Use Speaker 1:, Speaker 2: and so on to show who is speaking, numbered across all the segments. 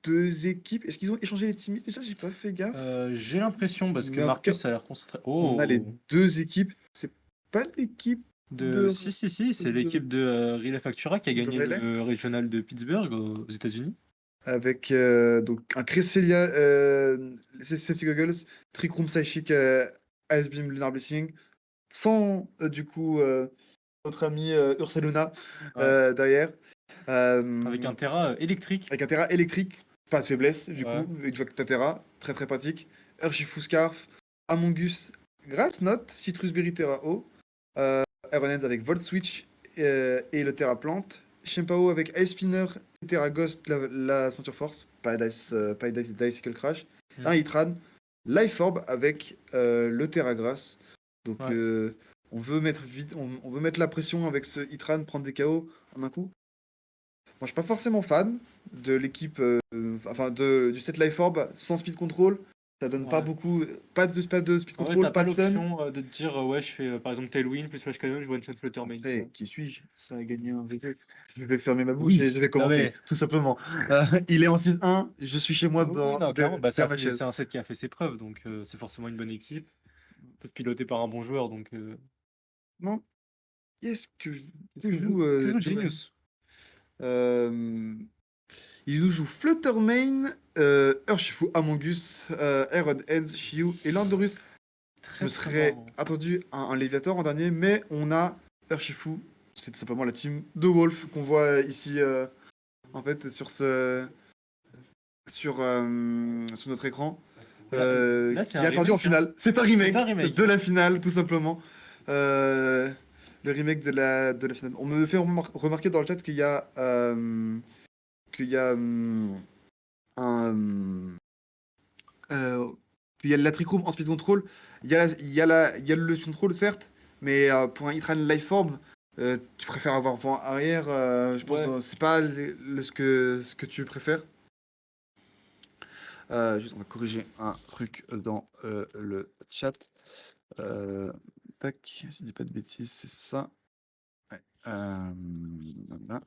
Speaker 1: 2 équipes. Est-ce qu'ils ont échangé les teammates déjà? J'ai pas fait gaffe.
Speaker 2: J'ai l'impression, parce que
Speaker 1: Mais en tout cas,
Speaker 2: Marcus a l'air concentré.
Speaker 1: on a les
Speaker 2: Oh!
Speaker 1: 2 équipes. C'est pas l'équipe de
Speaker 2: Si, c'est
Speaker 1: de
Speaker 2: l'équipe de Relay Factura qui a
Speaker 1: de
Speaker 2: gagné
Speaker 1: relais
Speaker 2: le régional de Pittsburgh aux États-Unis.
Speaker 1: avec donc un Cresselia, Celtic Goggles, Trick Room Psychic, Ice Beam Lunar Blessing, sans du coup notre ami Ursaluna
Speaker 2: Ouais.
Speaker 1: derrière.
Speaker 2: Avec un
Speaker 1: Euh,
Speaker 2: Terra électrique.
Speaker 1: Avec un Terra électrique, pas de faiblesse du
Speaker 2: Ouais.
Speaker 1: coup, une fois que t'as Terra, très très pratique. Urshifu Scarf, Amongus, Grass Note, Citrus Berry Terra O, Iron Hands avec Volt Switch et le Terra Plante, Shempao avec Ice Spinner et Terra Ghost, la ceinture force, pas Dicycle Crash, un
Speaker 2: Mm.
Speaker 1: Hitran, Life Orb avec le Terra Grass. Donc
Speaker 2: Ouais.
Speaker 1: on veut mettre vite, on veut mettre la pression avec ce Hitran, prendre des KO en un coup. Moi, je suis pas forcément fan de l'équipe, enfin du set Life Orb sans speed control. Ça donne pas
Speaker 2: Ouais.
Speaker 1: beaucoup, pas de speed
Speaker 2: En vrai,
Speaker 1: control,
Speaker 2: t'as
Speaker 1: pas
Speaker 2: pas
Speaker 1: de stun.
Speaker 2: l'option de te dire, ouais, je fais par exemple Tailwind plus Flash Cannon, je one shot Flutter Main, tu
Speaker 1: Après,
Speaker 2: vois.
Speaker 1: qui suis-je? Ça a gagné un VV. Je vais fermer ma bouche
Speaker 2: Oui,
Speaker 1: et je vais
Speaker 2: non
Speaker 1: commenter,
Speaker 2: mais.
Speaker 1: tout simplement. Il est en 6-1, je suis chez moi
Speaker 2: Oui, non, clairement, bah,
Speaker 1: derrière ma chaise.
Speaker 2: c'est un set qui a fait ses preuves, donc c'est forcément une bonne équipe. Piloté par un bon joueur, donc.
Speaker 1: Non, qu'est-ce que,
Speaker 2: Qu'est-ce
Speaker 1: que
Speaker 2: que joue,
Speaker 1: joue
Speaker 2: que joue
Speaker 1: Giovanni?
Speaker 2: Genius?
Speaker 1: Euh, Il nous joue Fluttermane, Urshifu, Amongus, Iron Hands, Shiu et Landorus. Je
Speaker 2: Très
Speaker 1: me
Speaker 2: très
Speaker 1: serais
Speaker 2: marrant.
Speaker 1: attendu un Léviator en dernier, mais on a Urshifu. C'est tout simplement la team de Wolf qu'on voit ici, en fait, sur notre écran,
Speaker 2: Là, là c'est un
Speaker 1: qui a perdu en
Speaker 2: remake, hein.
Speaker 1: finale. C'est un
Speaker 2: C'est un
Speaker 1: remake
Speaker 2: remake.
Speaker 1: de la finale, tout simplement. Euh, le remake de la finale. On me fait remarquer dans le chat qu'il y a un, euh, il y a la Trick Room en speed control, il y a le speed control certes, mais pour un Hitran Life Orb, tu préfères avoir vent arrière, je pense
Speaker 2: Ouais.
Speaker 1: que c'est pas ce que tu préfères. Juste, on va corriger un truc dans le chat. Euh, Tac, si je dis pas de bêtises, c'est ça. Ouais, voilà.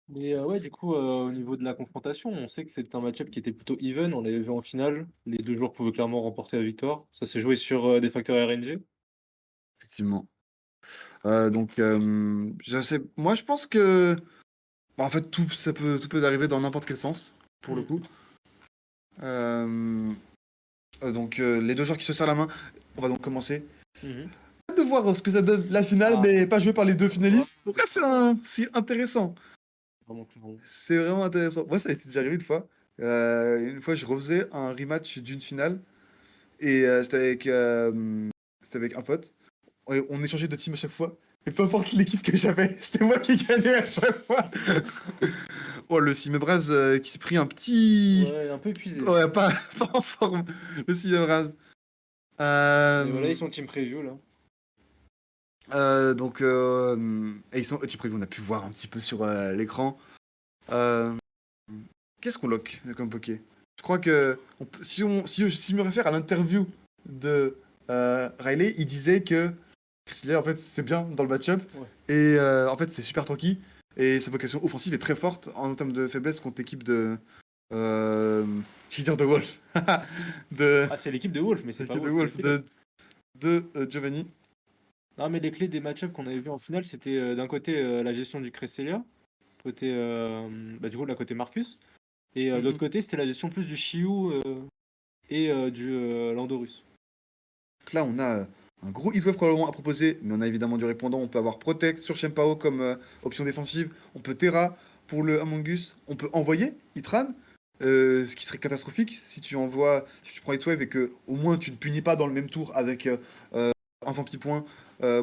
Speaker 2: Mais ouais, du coup, au niveau de la confrontation, on sait que c'est un match-up qui était plutôt even. On l'avait vu en finale. Les deux joueurs pouvaient clairement remporter la victoire. Ça s'est joué sur des facteurs RNG.
Speaker 1: Effectivement. Donc, je sais, moi je pense que, bah, en fait, tout peut arriver dans n'importe quel sens, pour le
Speaker 2: Mm.
Speaker 1: coup. Euh, donc les deux joueurs qui se serrent la main. On va donc commencer.
Speaker 2: Mhm.
Speaker 1: Hâte de voir ce que ça donne la finale,
Speaker 2: Ah,
Speaker 1: mais pas joué par les deux
Speaker 2: ouais,
Speaker 1: finalistes. Donc là, c'est intéressant.
Speaker 2: vraiment clairement.
Speaker 1: C'est vraiment intéressant. Moi, ça a été déjà arrivé une fois. Une fois, je refaisais un rematch d'une finale. Et c'était avec un pote. On échangeait de team à chaque fois. Et peu importe l'équipe que j'avais, c'était moi qui gagnais à chaque fois. Oh, le Simebraz qui s'est pris un petit.
Speaker 2: Ouais, un peu épuisé.
Speaker 1: Ouais, pas en forme. Le Simebraz.
Speaker 2: Mais voilà,
Speaker 1: Euh,
Speaker 2: ils sont team preview là.
Speaker 1: donc, et ils sont petit preview, on a pu voir un petit peu sur l'écran. Euh, Qu'est-ce qu'on lock comme poké? Je crois que si je me réfère à l'interview de Riley, il disait que Chrysler, en fait, c'est bien dans le match-up
Speaker 2: Ouais.
Speaker 1: et en fait, c'est super tanky et sa vocation offensive est très forte en termes de faiblesse contre l'équipe de. Je vais dire de Wolf. de
Speaker 2: Ah, c'est l'équipe de Wolf, mais c'est pas
Speaker 1: l'équipe de
Speaker 2: Wolf qui les
Speaker 1: Wolf,
Speaker 2: pilote.
Speaker 1: de Giovanni.
Speaker 2: Non, mais les clés des match-ups qu'on avait vu en finale, c'était d'un côté la gestion du Cresselia, côté, bah, du coup, la côté Marcus, et de l'autre
Speaker 1: Mhm.
Speaker 2: côté, c'était la gestion plus du Shiu et du Landorus.
Speaker 1: Donc là, on a un gros hitwave probablement à proposer, mais on a évidemment du répondant. On peut avoir Protect sur Shenpao comme option défensive. On peut Terra pour le Among Us. On peut envoyer Itran, ce qui serait catastrophique si tu prends hitwave et que au moins tu ne punis pas dans le même tour avec un petit point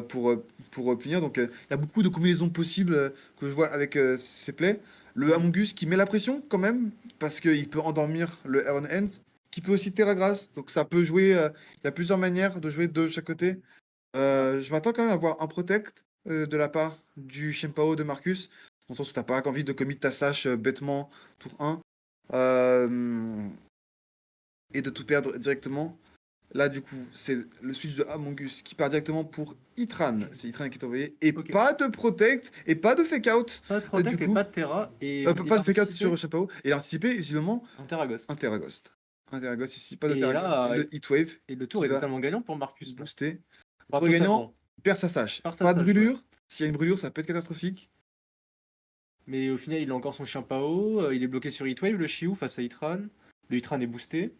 Speaker 1: pour punir. Donc il y a beaucoup de combinaisons possibles que je vois avec ces plays. Le
Speaker 2: Mhm.
Speaker 1: Among Us qui met la pression quand même, parce qu'il peut endormir le Iron Hands, qui peut aussi Terra Grass. Donc ça peut jouer. Il y a plusieurs manières de jouer de chaque côté.
Speaker 2: Ouais.
Speaker 1: Je m'attends quand même à voir un Protect de la part du Shenpao de Marcus. Dans le sens où t'as pas envie de commit ta Sash bêtement tour 1 et de tout perdre directement. Là, du coup, c'est le switch de Among Us qui part directement pour Itran. C'est Itran qui est envoyé. Et
Speaker 2: Ok.
Speaker 1: pas de protect et pas de fake out.
Speaker 2: Pas de Protect
Speaker 1: Du
Speaker 2: et
Speaker 1: coup,
Speaker 2: pas de Terra. Et
Speaker 1: pas
Speaker 2: il
Speaker 1: pas
Speaker 2: a
Speaker 1: de fake out
Speaker 2: anticipé
Speaker 1: sur Chapeau. Et il a anticipé, visiblement,
Speaker 2: un Terraghost.
Speaker 1: un Terraghost. Un Terraghost ici, pas de
Speaker 2: Et
Speaker 1: Terraghost. Et
Speaker 2: là,
Speaker 1: le Heatwave
Speaker 2: et le
Speaker 1: qui
Speaker 2: tour est
Speaker 1: va
Speaker 2: totalement gagnant pour Marcus. Là.
Speaker 1: booster.
Speaker 2: Pas
Speaker 1: Pour le gagnant,
Speaker 2: totalement.
Speaker 1: il perd sa sache.
Speaker 2: Par sa
Speaker 1: Pas de
Speaker 2: sache, ouais.
Speaker 1: brûlure. S'il y a une brûlure, ça peut être catastrophique.
Speaker 2: Mais au final, il a encore son chien Pao. Il est bloqué sur Heatwave, le Chiou, face à Itran. Le Itran est boosté.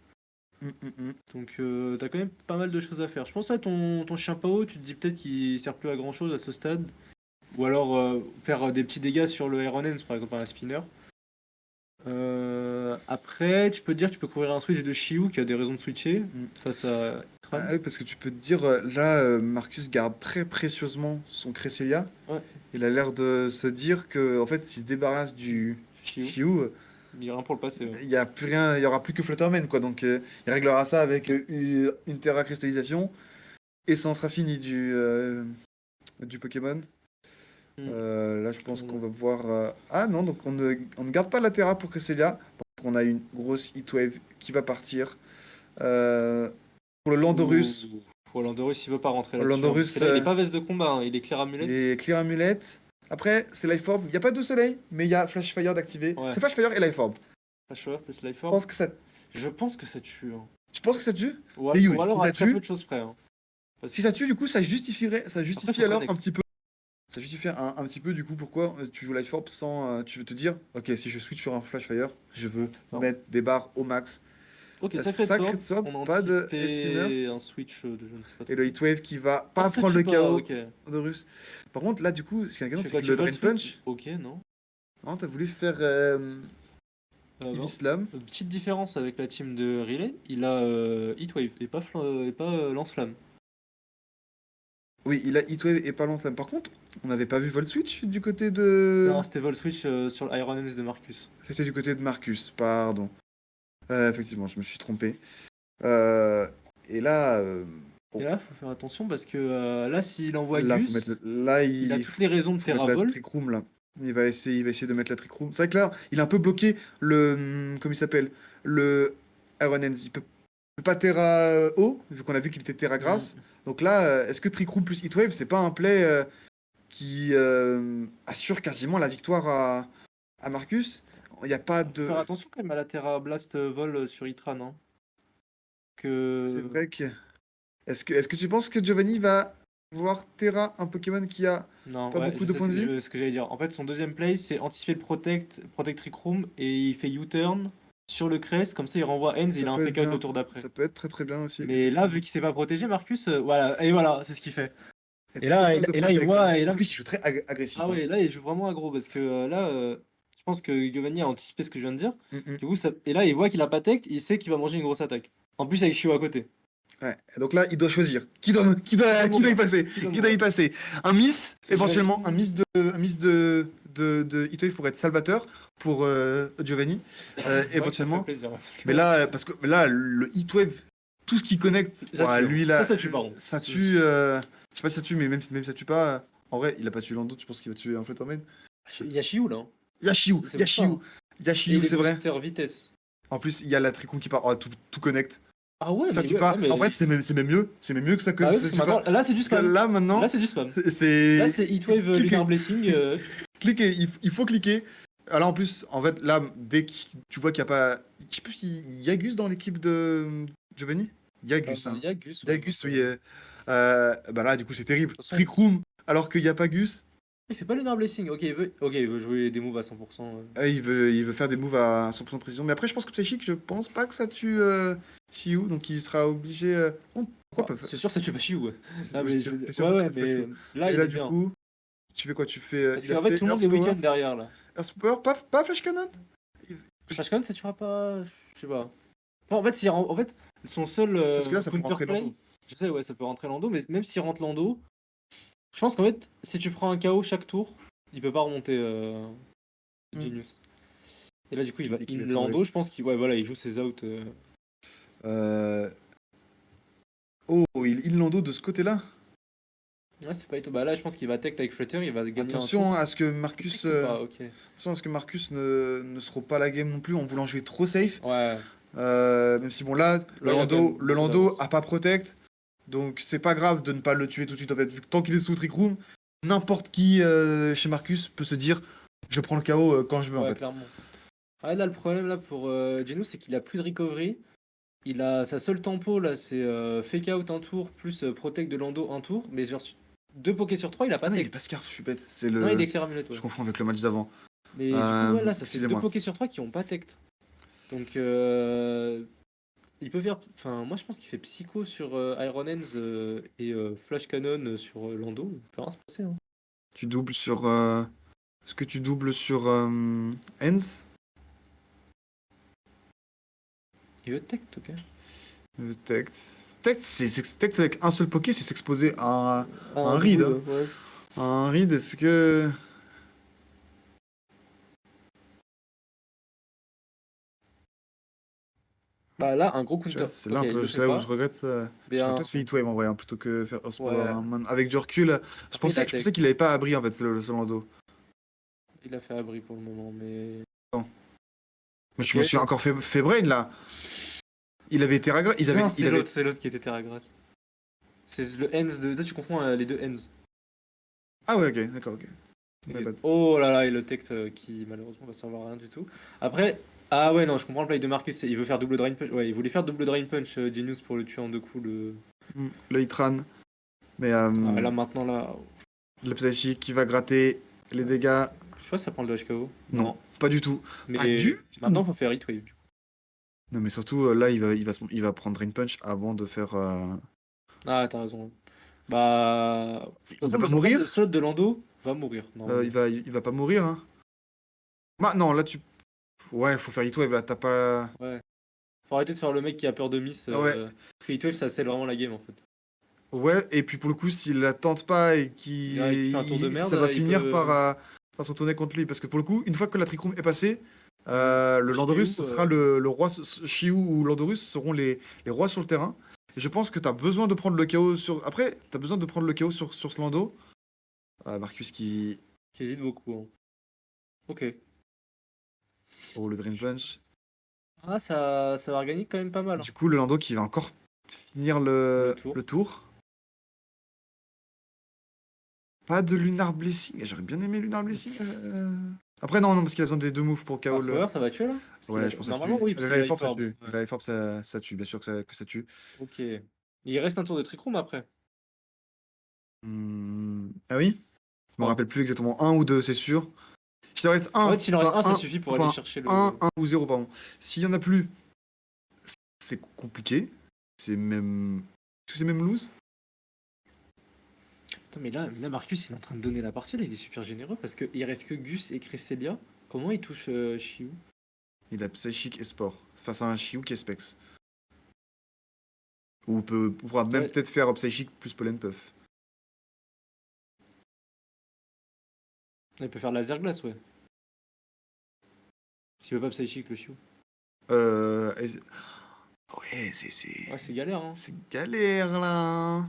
Speaker 2: Donc t'as quand même pas mal de choses à faire. Je pense que là, ton chien Pao, tu te dis peut-être qu'il sert plus à grand chose à ce stade. Ou alors faire des petits dégâts sur le Iron Hands, par exemple, à un spinner. Après, tu peux te dire, tu peux courir un switch de Shiu qui a des raisons de switcher face à Itran.
Speaker 1: Ah oui, parce que tu peux te dire, là, Marcus garde très précieusement son Cresselia.
Speaker 2: Ouais.
Speaker 1: Il a l'air de se dire que, en fait, s'il se débarrasse du
Speaker 2: Shiu.
Speaker 1: Chiou,
Speaker 2: Il y a rien pour le passer. Ouais.
Speaker 1: il y a plus rien, il y aura plus que Flutterman, quoi. Donc, il réglera ça avec une Terra cristallisation et ça en sera fini du Pokémon. Là, je pense qu'on va voir. Ah non, donc on ne garde pas la Terra pour Cresselia. Par contre, on a une grosse Heatwave qui va partir. Pour le Landorus,
Speaker 2: Pour Landorus, il veut pas rentrer
Speaker 1: Le
Speaker 2: là-dessus.
Speaker 1: Landorus,
Speaker 2: Parce que là, il est pas veste de combat, hein, il est clair amulette.
Speaker 1: les Clear Amulet. Après, c'est Life Orb. Il n'y a pas de soleil, mais il y a Flash Fire d'activer.
Speaker 2: Ouais.
Speaker 1: C'est Flash Fire et Life Orb.
Speaker 2: Flash Fire plus Life
Speaker 1: Je
Speaker 2: Orb.
Speaker 1: pense que ça.
Speaker 2: Je pense que ça tue. Hein.
Speaker 1: Tu penses que ça tue?
Speaker 2: Ou,
Speaker 1: C'est Yui.
Speaker 2: ou alors
Speaker 1: Si
Speaker 2: à
Speaker 1: ça
Speaker 2: très
Speaker 1: tue,
Speaker 2: peu de choses près. Hein.
Speaker 1: si ça tue, du coup, ça justifie
Speaker 2: faut
Speaker 1: alors
Speaker 2: connect.
Speaker 1: un petit peu. Ça justifie un petit peu, du coup, pourquoi tu joues Life Orb sans. Tu veux te dire, ok, si je switch sur un Flash Fire, je veux
Speaker 2: Non.
Speaker 1: mettre des barres au max.
Speaker 2: Ok,
Speaker 1: Sacred Sword,
Speaker 2: on a
Speaker 1: pas de
Speaker 2: anticipé
Speaker 1: spinner.
Speaker 2: un switch de je ne sais pas
Speaker 1: Et le Heatwave qui va
Speaker 2: Ah,
Speaker 1: pas
Speaker 2: ça
Speaker 1: prendre
Speaker 2: tue
Speaker 1: le
Speaker 2: pas,
Speaker 1: KO
Speaker 2: ok.
Speaker 1: de Russe. Par contre, là, du coup, ce qui est gagnant,
Speaker 2: Tu
Speaker 1: c'est
Speaker 2: fais
Speaker 1: que
Speaker 2: quoi,
Speaker 1: le
Speaker 2: tu fais
Speaker 1: Drain
Speaker 2: le switch
Speaker 1: Punch.
Speaker 2: Ok, non.
Speaker 1: Non, t'as voulu faire
Speaker 2: Non.
Speaker 1: Heavy Slam.
Speaker 2: Petite différence avec la team de Relay, il a Heatwave et pas Lance-Flamme.
Speaker 1: Oui, il a Heatwave et pas Lance-Flamme. Par contre, on n'avait pas vu Vol Switch du côté de.
Speaker 2: Non, c'était Vol Switch sur l'Iron Hands de Marcus.
Speaker 1: C'était du côté de Marcus, pardon. Effectivement, je me suis trompé. Et là.
Speaker 2: Et là, faut faire attention parce que là, s'il envoie
Speaker 1: Là,
Speaker 2: Gus,
Speaker 1: faut mettre là,
Speaker 2: il a toutes les raisons de
Speaker 1: faut mettre la
Speaker 2: Terravol.
Speaker 1: Trick Room là. Il va essayer de mettre la Trick Room. C'est vrai que là, il a un peu bloqué le. Comment il s'appelle? Le Iron Hands. Il peut pas Terra haut, vu qu'on a vu qu'il était Terra grasse. Donc là, est-ce que Trick Room plus Heatwave, c'est pas un play qui assure quasiment la victoire à Marcus? Il n'y a pas de.
Speaker 2: Faut faire attention quand même à la Terra Blast Vol sur Itran. Hein. Que...
Speaker 1: C'est vrai que. Est-ce que tu penses que Giovanni va vouloir Terra, un Pokémon qui a
Speaker 2: Non,
Speaker 1: pas
Speaker 2: ouais,
Speaker 1: beaucoup
Speaker 2: je
Speaker 1: de
Speaker 2: sais
Speaker 1: points de vue?
Speaker 2: ce que j'allais dire. En fait, son deuxième play, c'est anticiper le Protect Trick Room et il fait U-turn sur le Crest, comme ça il renvoie Hens et
Speaker 1: Ça
Speaker 2: il a un
Speaker 1: peut être
Speaker 2: fake out
Speaker 1: bien.
Speaker 2: le tour d'après.
Speaker 1: Ça peut être très très bien aussi.
Speaker 2: Mais là, vu qu'il s'est pas protégé, Marcus, voilà, et voilà, c'est ce qu'il fait.
Speaker 1: Il y
Speaker 2: Et
Speaker 1: a
Speaker 2: là,
Speaker 1: très peu de
Speaker 2: et là, il
Speaker 1: protect,
Speaker 2: voit,
Speaker 1: hein.
Speaker 2: et là,
Speaker 1: En plus, il joue très agressif.
Speaker 2: ah
Speaker 1: hein.
Speaker 2: ouais, là, il joue vraiment aggro parce que là, je pense que Giovanni a anticipé ce que je viens de dire.
Speaker 1: Mm.
Speaker 2: Du coup, et là, il voit qu'il a pas tech, il sait qu'il va manger une grosse attaque. En plus, avec Shio à côté.
Speaker 1: Ouais. Et donc là, il doit choisir. Qui doit y passer? Qui doit y passer? Un miss,
Speaker 2: Parce que
Speaker 1: éventuellement,
Speaker 2: j'imagine-
Speaker 1: un miss de Heatwave pour être salvateur pour Giovanni,
Speaker 2: C'est vrai que ça fait
Speaker 1: éventuellement.
Speaker 2: plaisir, parce que-
Speaker 1: Mais là, mais là, le Heatwave, tout ce qui connecte,
Speaker 2: Ça
Speaker 1: ouais,
Speaker 2: tue,
Speaker 1: lui
Speaker 2: hein.
Speaker 1: là,
Speaker 2: Ça tue, pardon.
Speaker 1: ça tue. Je sais pas si ça tue, mais même si ça tue pas. En vrai, il a pas tué Lando, tu penses qu'il va tuer un Flutterman?
Speaker 2: Il y a Shiu là. Hein.
Speaker 1: Yashiu,
Speaker 2: C'est pour ça, hein.
Speaker 1: Yashiu, c'est vrai.
Speaker 2: Vitesse.
Speaker 1: En plus, il y a la tricon qui part. Oh, tout connecte.
Speaker 2: Ah ouais,
Speaker 1: Ça
Speaker 2: mais
Speaker 1: tue
Speaker 2: ouais,
Speaker 1: pas.
Speaker 2: ouais, mais-
Speaker 1: En fait, c'est même mieux. C'est même mieux que ça que
Speaker 2: Ah oui,
Speaker 1: ça
Speaker 2: parce que
Speaker 1: tue pas.
Speaker 2: maintenant, là, c'est du
Speaker 1: Parce que
Speaker 2: spam.
Speaker 1: là, maintenant,
Speaker 2: Là, c'est du spam.
Speaker 1: c'est.
Speaker 2: Là, c'est Heatwave
Speaker 1: Cliquez.
Speaker 2: Lunar Blessing.
Speaker 1: Cliquez, il faut cliquer. Alors en plus, en fait, là, dès que tu vois qu'il n'y a pas. Je sais plus s'il y a Gus dans l'équipe de Giovanni? Il y a Gus, hein.
Speaker 2: Il y a Gus.
Speaker 1: Il y a
Speaker 2: ouais,
Speaker 1: Gus,
Speaker 2: donc,
Speaker 1: oui. Bah là, du coup, c'est terrible.
Speaker 2: toute façon-
Speaker 1: Trick Room, alors qu'il n'y a pas Gus.
Speaker 2: Il fait pas Lunar Blessing. Ok, il veut jouer des moves à 100%.
Speaker 1: Il veut faire des moves à 100% de précision. Mais après, je pense que Psychic, je pense pas que ça tue Shiu, donc il sera obligé. Bon, pourquoi pas
Speaker 2: C'est sûr, ça tue pas Shiu. Ouais.
Speaker 1: C'est
Speaker 2: Ah, mais
Speaker 1: sûr,
Speaker 2: je-
Speaker 1: c'est sûr
Speaker 2: ouais,
Speaker 1: que
Speaker 2: ouais,
Speaker 1: ça tue pas
Speaker 2: mais
Speaker 1: Shiu.
Speaker 2: là,
Speaker 1: Et
Speaker 2: il
Speaker 1: là,
Speaker 2: est
Speaker 1: du
Speaker 2: bien.
Speaker 1: coup, tu fais quoi? Tu fais.
Speaker 2: Parce
Speaker 1: Il a
Speaker 2: qu'en fait,
Speaker 1: fait
Speaker 2: tout le monde
Speaker 1: Earth
Speaker 2: est
Speaker 1: Power.
Speaker 2: week-end derrière là.
Speaker 1: Earth Power, pas Flash Cannon?
Speaker 2: Flashcon, ça tuera pas. Je sais pas. Enfin, en fait, son seul
Speaker 1: Parce que là, ça peut
Speaker 2: counter
Speaker 1: rentrer
Speaker 2: play,
Speaker 1: Lando.
Speaker 2: je sais, ouais, ça peut rentrer Lando, mais même s'il rentre Lando, je pense qu'en fait, si tu prends un KO chaque tour, il peut pas remonter Genius. Et là, du coup, il va
Speaker 1: Et qu'il
Speaker 2: in
Speaker 1: va
Speaker 2: Lando, je pense qu'il ouais, voilà, il joue ses outs.
Speaker 1: Oh, il Lando de ce côté-là.
Speaker 2: Ouais, c'est pas étonnant. Bah là, je pense qu'il va tech avec Flutter, il va gagner
Speaker 1: Attention
Speaker 2: un tour.
Speaker 1: à ce que Marcus,
Speaker 2: Tech ou pas, ok.
Speaker 1: attention à ce que Marcus ne se rompe pas la game non plus en voulant jouer trop safe.
Speaker 2: Ouais.
Speaker 1: Même si bon là,
Speaker 2: Là, il y a quand même
Speaker 1: le
Speaker 2: beaucoup
Speaker 1: Lando
Speaker 2: d'avance.
Speaker 1: a pas protect. Donc c'est pas grave de ne pas le tuer tout de suite en fait. Vu que tant qu'il est sous Trick Room, n'importe qui chez Marcus peut se dire je prends le KO quand je veux en
Speaker 2: Ouais,
Speaker 1: fait.
Speaker 2: clairement. Ouais, là, le problème là pour Genu, c'est qu'il a plus de recovery. Il a sa seule tempo là, c'est fake out un tour plus protect de Lando un tour. Mais genre, deux pokés sur trois, il a
Speaker 1: Ah
Speaker 2: pas
Speaker 1: non, il
Speaker 2: tech.
Speaker 1: est pas scarf, je suis bête. C'est
Speaker 2: Non, il
Speaker 1: le.
Speaker 2: déclare Amulet,
Speaker 1: Je
Speaker 2: ouais.
Speaker 1: confonds avec le match d'avant.
Speaker 2: Mais du coup, ouais, là, ça fait deux
Speaker 1: Excusez-moi.
Speaker 2: pokés sur trois qui ont pas tech. Donc, il peut faire. Enfin, moi, je pense qu'il fait Psycho sur Iron Hands et Flash Cannon sur Lando. Il peut rien se passer, hein.
Speaker 1: Tu doubles sur. Est-ce que tu doubles sur Ends?
Speaker 2: Il veut tech, ok.
Speaker 1: Tect. Tect, Tect avec un seul poké, c'est s'exposer à un read.
Speaker 2: Druid,
Speaker 1: Hein.
Speaker 2: ouais.
Speaker 1: À un read, est-ce que.
Speaker 2: Bah là, un gros
Speaker 1: Tu vois,
Speaker 2: counter.
Speaker 1: c'est là
Speaker 2: Ok,
Speaker 1: un
Speaker 2: il
Speaker 1: peu
Speaker 2: le fait
Speaker 1: c'est là où je
Speaker 2: pas.
Speaker 1: regrette.
Speaker 2: Mais
Speaker 1: J'aurais peut-être fait Heatwave en vrai, hein, plutôt que faire
Speaker 2: ouais.
Speaker 1: Avec du recul,
Speaker 2: Après, il a
Speaker 1: je
Speaker 2: tech.
Speaker 1: pensais qu'il avait pas abri en fait, ce Lando.
Speaker 2: Il a fait abri pour le moment, mais.
Speaker 1: Non. Mais je me suis
Speaker 2: Ok.
Speaker 1: encore fait brain là. Il avait été ragra.
Speaker 2: Non,
Speaker 1: Il avait.
Speaker 2: c'est l'autre qui était Terra Grasse. C'est le Ends de. Toi, tu confonds les deux Ends.
Speaker 1: Ah ouais, ok, d'accord, ok. My bad.
Speaker 2: Oh là là, et le tech qui malheureusement va servir à rien du tout. Après, ah ouais, non, je comprends le play de Marcus. Il veut faire double drain punch. Ouais, il voulait faire double drain punch Genius pour le tuer en deux coups.
Speaker 1: Le Hitran. Mais
Speaker 2: Ah, là maintenant, là.
Speaker 1: le Psychic qui va gratter les dégâts.
Speaker 2: Je sais pas si ça prend le HKO.
Speaker 1: Non, pas du tout. Pas
Speaker 2: Mais
Speaker 1: du tout.
Speaker 2: maintenant, faut faire Heatwave. Du coup.
Speaker 1: Non, mais surtout là, il va prendre Drain Punch avant de faire.
Speaker 2: Ah, t'as raison. Bah. De toute
Speaker 1: Il
Speaker 2: façon,
Speaker 1: va pas
Speaker 2: le
Speaker 1: mourir.
Speaker 2: slot de Lando va mourir, normalement.
Speaker 1: Il va pas mourir. Hein. Bah non, là tu. Ouais, faut faire Heatwave là, t'as pas.
Speaker 2: Ouais. Faut arrêter de faire le mec qui a peur de miss.
Speaker 1: Ouais,
Speaker 2: Parce que Heatwave, ça scelle vraiment la game en fait.
Speaker 1: ouais, et puis pour le coup, s'il la tente pas et
Speaker 2: Qui fait un tour de merde,
Speaker 1: ça va
Speaker 2: il
Speaker 1: finir
Speaker 2: peut.
Speaker 1: par se retourner contre lui. Parce que pour le coup, une fois que la Trick Room est passée, le
Speaker 2: Shiyu,
Speaker 1: Landorus, ce sera le roi. Shiyu ou Landorus seront les rois sur le terrain. Et je pense que t'as besoin de prendre le KO sur. Après, t'as besoin de prendre le KO sur ce Lando. Marcus qui.
Speaker 2: qui hésite beaucoup, hein. Ok.
Speaker 1: Oh, le Drain Punch.
Speaker 2: Ah, ça va organique quand même pas mal, hein.
Speaker 1: Du coup, le Lando qui va encore finir
Speaker 2: Le tour.
Speaker 1: le tour. Pas de Lunar Blessing. J'aurais bien aimé Lunar Blessing. Après, non, parce qu'il a besoin des deux moves pour KO
Speaker 2: Mars
Speaker 1: le.
Speaker 2: Power, ça va tuer là? Parce qu'il
Speaker 1: Ouais, je pense que ça
Speaker 2: Normalement,
Speaker 1: tue.
Speaker 2: oui, parce qu'il a
Speaker 1: Force, ça
Speaker 2: Force.
Speaker 1: tue.
Speaker 2: Ouais.
Speaker 1: Force, ça tue. Bien sûr que ça tue.
Speaker 2: Ok. Il reste un tour de Trick Room après.
Speaker 1: Ah oui? Je me
Speaker 2: Ouais.
Speaker 1: rappelle plus exactement. Un ou deux, c'est sûr. S'il en reste
Speaker 2: En
Speaker 1: un,
Speaker 2: fait, s'il en reste un, ça
Speaker 1: un,
Speaker 2: suffit pour aller
Speaker 1: enfin,
Speaker 2: chercher le.
Speaker 1: un ou zéro, pardon. S'il y en a plus, c'est compliqué. C'est même. Est-ce que c'est même lose?
Speaker 2: Attends, mais là, Marcus, il est en train de donner la partie, là, il est super généreux parce qu'il reste que Gus et Cresselia. Comment il touche Shiu?
Speaker 1: Il a Psychic et Sport. Face à un Shiu qui est Specs. Ou on pourra même
Speaker 2: Ouais.
Speaker 1: peut-être faire Psychic plus Pollen Puff.
Speaker 2: Il peut faire laser glace, ouais. S'il veut pas Psychic, le Shiu.
Speaker 1: Ouais,
Speaker 2: Ouais, c'est galère, hein.
Speaker 1: c'est galère là.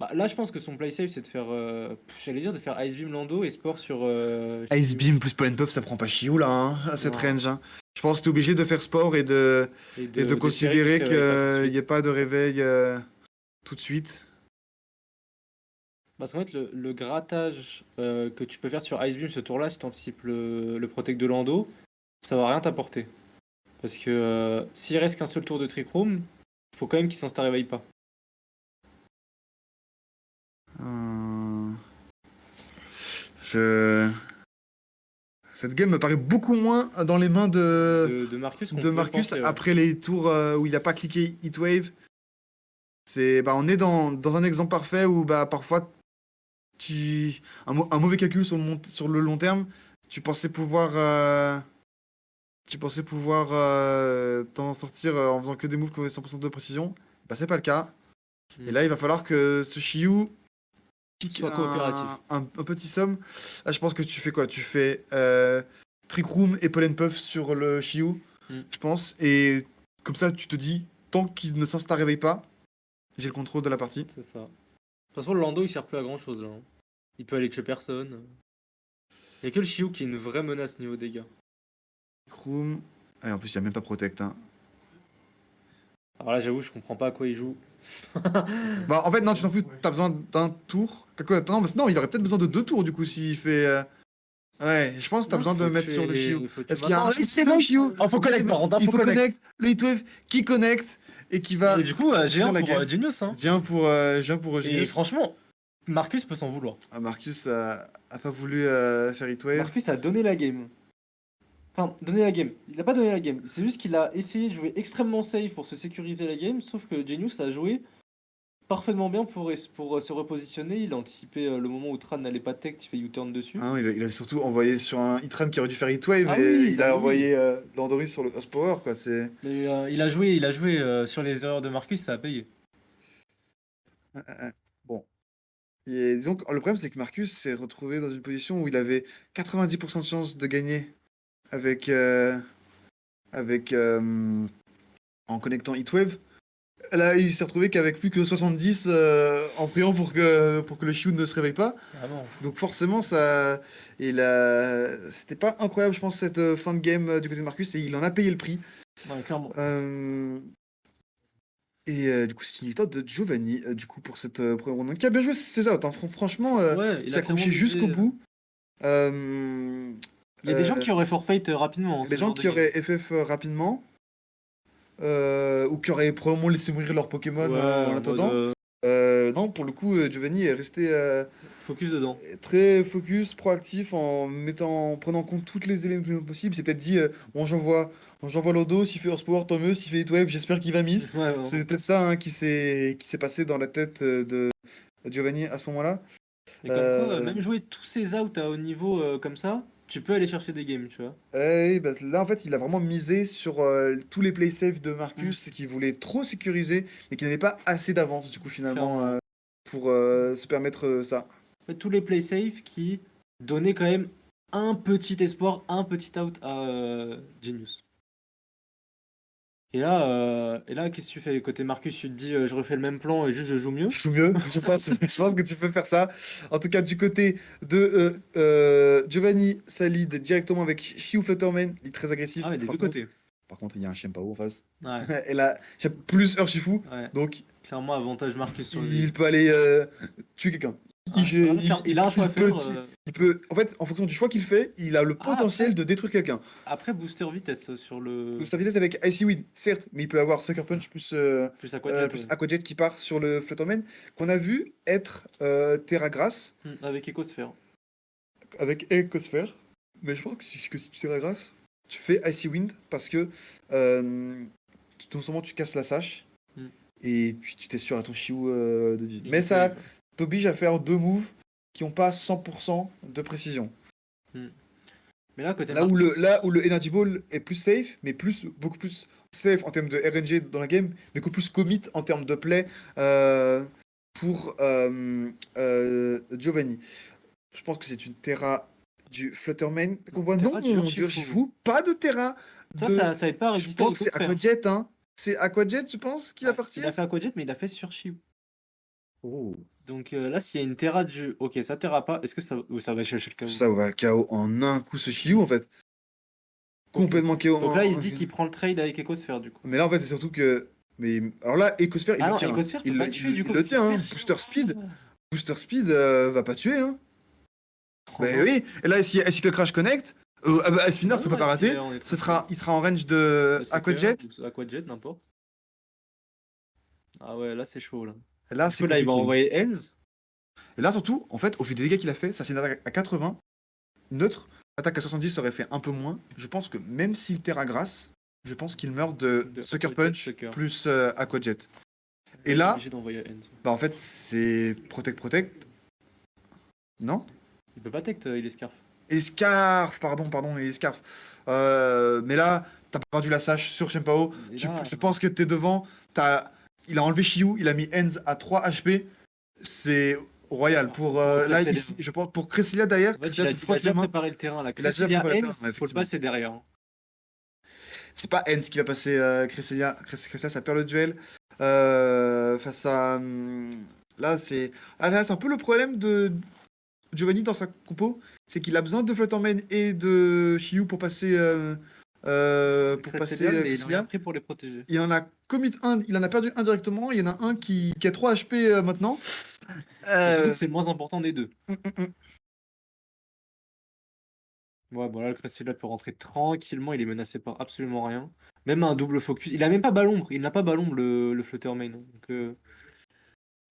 Speaker 2: Bah, là, je pense que son play safe, c'est de faire. J'allais dire de faire Ice Beam Lando et Sport sur.
Speaker 1: Ice
Speaker 2: Shiu.
Speaker 1: Beam plus Pollen Puff, ça prend pas Chiou là, hein, à cette
Speaker 2: Non.
Speaker 1: range. Hein. Je pense que t'es obligé de faire sport et de
Speaker 2: De
Speaker 1: considérer
Speaker 2: qu'il se réveille pas tout de
Speaker 1: qu'il
Speaker 2: suite.
Speaker 1: n'y ait pas de réveil tout de suite.
Speaker 2: Parce qu'en fait, le grattage que tu peux faire sur Ice Beam ce tour-là, si tu anticipes le protect de Lando, ça va rien t'apporter. Parce que s'il reste qu'un seul tour de Trick Room, faut quand même qu'il s'insta réveille pas.
Speaker 1: Euh, Je... Cette game me paraît beaucoup moins dans les mains
Speaker 2: De Marcus qu'on
Speaker 1: de
Speaker 2: pouvait
Speaker 1: Marcus
Speaker 2: penser, ouais.
Speaker 1: après les tours où il n'a pas cliqué Heatwave. On est dans un exemple parfait où parfois un mauvais calcul sur le long terme, tu pensais pouvoir t'en sortir en faisant que des moves qui avaient 100% de précision. Bah c'est pas le cas. Et là il va falloir que ce Shiyu pique
Speaker 2: Soit coopératif.
Speaker 1: un petit somme. Là je pense que tu fais quoi? Tu fais Trick Room et Pollen Puff sur le Shiyu,
Speaker 2: Mm.
Speaker 1: je pense. Et comme ça tu te dis, tant qu'il ne s'insta réveille pas, j'ai le contrôle de la partie.
Speaker 2: C'est ça. De toute façon, le Lando, il sert plus à grand chose là, hein. Il peut aller tuer personne. Il y a que le Shiu qui est une vraie menace niveau dégâts.
Speaker 1: Trick Room. Et en plus il n'y a même pas Protect. Hein.
Speaker 2: Alors là, j'avoue, je comprends pas à quoi il joue.
Speaker 1: Bah, en fait, non, tu t'en fous, t'as besoin d'un tour. Non, mais non, il aurait peut-être besoin de 2 tours, du coup, s'il fait... Ouais, je pense que t'as
Speaker 2: Non,
Speaker 1: besoin de
Speaker 2: faut
Speaker 1: mettre sur le
Speaker 2: tuer,
Speaker 1: Chiou.
Speaker 2: faut tuer
Speaker 1: Est-ce qu'il y a
Speaker 2: maintenant.
Speaker 1: un
Speaker 2: Oui, c'est
Speaker 1: le
Speaker 2: bon.
Speaker 1: Chiou?
Speaker 2: Oh, faut connect, par contre, hein,
Speaker 1: Il
Speaker 2: faut
Speaker 1: faut
Speaker 2: connect.
Speaker 1: connect, le Heatwave qui connecte et qui
Speaker 2: Et
Speaker 1: va
Speaker 2: du coup,
Speaker 1: finir
Speaker 2: G1
Speaker 1: la
Speaker 2: pour
Speaker 1: game.
Speaker 2: Genius, hein.
Speaker 1: G1 pour
Speaker 2: Et
Speaker 1: Genius.
Speaker 2: franchement, Marcus peut s'en vouloir.
Speaker 1: Ah, Marcus a pas voulu faire Heatwave.
Speaker 2: Marcus a donné la game. Enfin, donné la game. Il a pas donné la game. C'est juste qu'il a essayé de jouer extrêmement safe pour se sécuriser la game, sauf que Genius a joué parfaitement bien pour se repositionner. Il a anticipé le moment où Tran n'allait pas tech, il fait U-turn dessus.
Speaker 1: Ah, il a surtout envoyé sur un Hitran qui aurait dû faire Heatwave
Speaker 2: Ah
Speaker 1: et
Speaker 2: oui,
Speaker 1: il
Speaker 2: non, mais
Speaker 1: a
Speaker 2: oui.
Speaker 1: envoyé Landorus sur le Host Power, quoi. C'est...
Speaker 2: Mais il a joué sur les erreurs de Marcus, ça a payé.
Speaker 1: Bon. Et disons que le problème, c'est que Marcus s'est retrouvé dans une position où il avait 90% de chance de gagner avec, en connectant Heatwave. Là, il s'est retrouvé qu'avec plus que 70 en priant pour que le Shield ne se réveille pas.
Speaker 2: Ah non.
Speaker 1: Donc forcément, c'était pas incroyable, je pense, cette fin de game du côté de Marcus, et il en a payé le prix.
Speaker 2: Ouais, clairement.
Speaker 1: Du coup, c'est une victoire de Giovanni, du coup, pour cette première round, qui a bien joué ses outs, hein. Franchement,
Speaker 2: Ouais,
Speaker 1: il
Speaker 2: il
Speaker 1: s'est
Speaker 2: a clairement
Speaker 1: accroché jusqu'au
Speaker 2: misé.
Speaker 1: bout.
Speaker 2: Il y a des gens qui auraient forfait rapidement en
Speaker 1: Les
Speaker 2: ce
Speaker 1: gens
Speaker 2: genre de
Speaker 1: qui
Speaker 2: game.
Speaker 1: auraient FF rapidement, ou qui auraient probablement laissé mourir leur Pokémon
Speaker 2: Ouais,
Speaker 1: en
Speaker 2: en mode
Speaker 1: attendant. Non, pour le coup, Giovanni est resté
Speaker 2: focus dedans.
Speaker 1: très focus, proactif, en prenant en compte toutes les éléments possibles. Il s'est peut-être dit, bon, j'envoie Lodo, s'il fait Horsepower, tant mieux, s'il fait Heatwave, j'espère qu'il va miss.
Speaker 2: Ouais, vraiment.
Speaker 1: C'est peut-être ça, hein, qui s'est passé dans la tête de Giovanni à ce moment-là.
Speaker 2: Et comme quoi,
Speaker 1: Euh,
Speaker 2: même jouer tous ces outs à haut niveau comme ça, tu peux aller chercher des games, tu vois.
Speaker 1: Bah, là, en fait, il a vraiment misé sur tous les play safe de Marcus, qui voulait trop sécuriser, mais qui n'avait pas assez d'avance, du coup, finalement,
Speaker 2: Clairement.
Speaker 1: pour se permettre ça.
Speaker 2: En fait, tous les play safe qui donnaient quand même un petit espoir, un petit out à Genius. Et là, qu'est-ce que tu fais? Côté Marcus, tu te dis, je refais le même plan et juste je joue mieux.
Speaker 1: Je joue mieux, je pense que tu peux faire ça. En tout cas, du côté de Giovanni, ça lead directement avec Shiu Flutterman, il est très agressif.
Speaker 2: Ah ouais, des
Speaker 1: Par
Speaker 2: deux
Speaker 1: contre,
Speaker 2: côtés.
Speaker 1: il y a un Shenpao en face.
Speaker 2: Ouais,
Speaker 1: Et là, j'ai plus Urshifu,
Speaker 2: ouais.
Speaker 1: donc
Speaker 2: Clairement, avantage Marcus sur
Speaker 1: il
Speaker 2: lui.
Speaker 1: peut aller tuer quelqu'un.
Speaker 2: Ouais, il a un choix à faire.
Speaker 1: En fait, en fonction du choix qu'il fait, il a le potentiel
Speaker 2: Après,
Speaker 1: de détruire quelqu'un.
Speaker 2: après booster vitesse sur le.
Speaker 1: Sa vitesse avec Icy Wind, certes, mais il peut avoir Sucker Punch
Speaker 2: Plus Aquajet.
Speaker 1: plus
Speaker 2: Ouais.
Speaker 1: Aquajet qui part sur le Flutterman, qu'on a vu être Terra Grass
Speaker 2: Avec Ecosphère.
Speaker 1: avec Ecosphere. Mais je pense que si tu Terra Grass, tu fais Icy Wind parce que non seulement tu casses la sache,
Speaker 2: Hmm.
Speaker 1: et puis tu t'es sûr à ton Chiou de vie.
Speaker 2: Et
Speaker 1: Mais
Speaker 2: il
Speaker 1: ça
Speaker 2: wave.
Speaker 1: t'oblige à faire 2 moves qui n'ont pas 100% de précision.
Speaker 2: Mais là, côté
Speaker 1: Là où
Speaker 2: Marcus.
Speaker 1: là où le Energy Ball est plus safe, mais beaucoup plus safe en termes de RNG dans la game, mais beaucoup plus commit en termes de play pour Giovanni. Je pense que c'est une Terra du Flutterman qu'on voit.
Speaker 2: Terra
Speaker 1: Non,
Speaker 2: du
Speaker 1: du
Speaker 2: Urshifu.
Speaker 1: Urshifu, pas de Terra.
Speaker 2: Ça aide pas à
Speaker 1: Je
Speaker 2: résister à
Speaker 1: pense que c'est
Speaker 2: Ecosphère.
Speaker 1: Aquajet, hein. C'est Aquajet, je pense, qui va
Speaker 2: Ouais, il
Speaker 1: partir.
Speaker 2: a fait Aquajet, mais il a fait sur Shiu.
Speaker 1: Oh.
Speaker 2: Donc là, s'il y a une Terra du. Ok, ça Terra pas. Est-ce que ça. Ou ça va chercher le KO?
Speaker 1: Ça va KO en un coup ce Chiou en fait. Complètement KO.
Speaker 2: Donc là, il se dit qu'il prend le trade avec Ecosphère, du coup.
Speaker 1: Mais là, en fait, c'est surtout que. Mais alors là, Ecosphere, il
Speaker 2: Ah
Speaker 1: le
Speaker 2: non,
Speaker 1: tient.
Speaker 2: Ecosphère, peut pas tuer, du coup.
Speaker 1: Il le tient, hein.
Speaker 2: Super
Speaker 1: Booster Speed. Booster Speed va pas tuer, hein.
Speaker 2: Oh
Speaker 1: Bah
Speaker 2: non.
Speaker 1: oui. Et là, si que le Crash Connect, Spinner, ça peut pas rater.
Speaker 2: On est très
Speaker 1: Il sera en range de
Speaker 2: Sucker,
Speaker 1: Aquajet.
Speaker 2: ou Aquajet, n'importe. Ah ouais, là, c'est chaud, là.
Speaker 1: Et là,
Speaker 2: Du
Speaker 1: c'est
Speaker 2: coup, là, il va
Speaker 1: compliqué.
Speaker 2: envoyer Enz.
Speaker 1: Et là, surtout, en fait, au vu des dégâts qu'il a fait, ça c'est une attaque à 80. Neutre. Attaque à 70, ça aurait fait un peu moins. Je pense que même s'il Terra Grass, je pense qu'il meurt de Sucker
Speaker 2: Aquajet,
Speaker 1: Punch
Speaker 2: Sucker.
Speaker 1: plus Aquajet. Et
Speaker 2: Il est
Speaker 1: là,
Speaker 2: obligé d'envoyer Enz.
Speaker 1: bah en fait, c'est Protect. Non?
Speaker 2: Il peut pas tech, il est Scarf.
Speaker 1: Et Scarf, pardon, et Scarf. Mais là, t'as perdu la sache sur Shenpao.
Speaker 2: Et là,
Speaker 1: Je pense que t'es devant. Il a enlevé Shiu, il a mis Enz à 3 HP. C'est royal. Pour, là,
Speaker 2: Cresselia.
Speaker 1: ici, je pense, pour Cresselia d'ailleurs.
Speaker 2: En fait,
Speaker 1: Cresselia
Speaker 2: il
Speaker 1: se
Speaker 2: a
Speaker 1: frotte
Speaker 2: déjà
Speaker 1: les mains.
Speaker 2: préparé le terrain, là.
Speaker 1: Il a déjà
Speaker 2: Cresselia
Speaker 1: préparé le terrain,
Speaker 2: Enz, faut le
Speaker 1: effectivement.
Speaker 2: passer derrière. Hein.
Speaker 1: C'est pas Enz qui va passer Cresselia. Cresselia, ça perd le duel. Face à. Là, c'est un peu le problème de Giovanni dans sa compo. C'est qu'il a besoin de Flutterman et de Shiyu pour passer pour
Speaker 2: Cresselia,
Speaker 1: passer
Speaker 2: mais il a rien
Speaker 1: Cresselia.
Speaker 2: pris pour les protéger.
Speaker 1: Il en a commit un, il en a perdu un directement. Il y en a un qui a 3 HP maintenant.
Speaker 2: Et surtout
Speaker 1: Euh,
Speaker 2: que c'est le moins important des deux.
Speaker 1: hum, hum, hum.
Speaker 2: Ouais, bon là, le Cresselia peut rentrer tranquillement, il est menacé par absolument rien. Même un double focus. Il a même pas Ballombre, il n'a pas Ballombre le Fluttermane. Donc,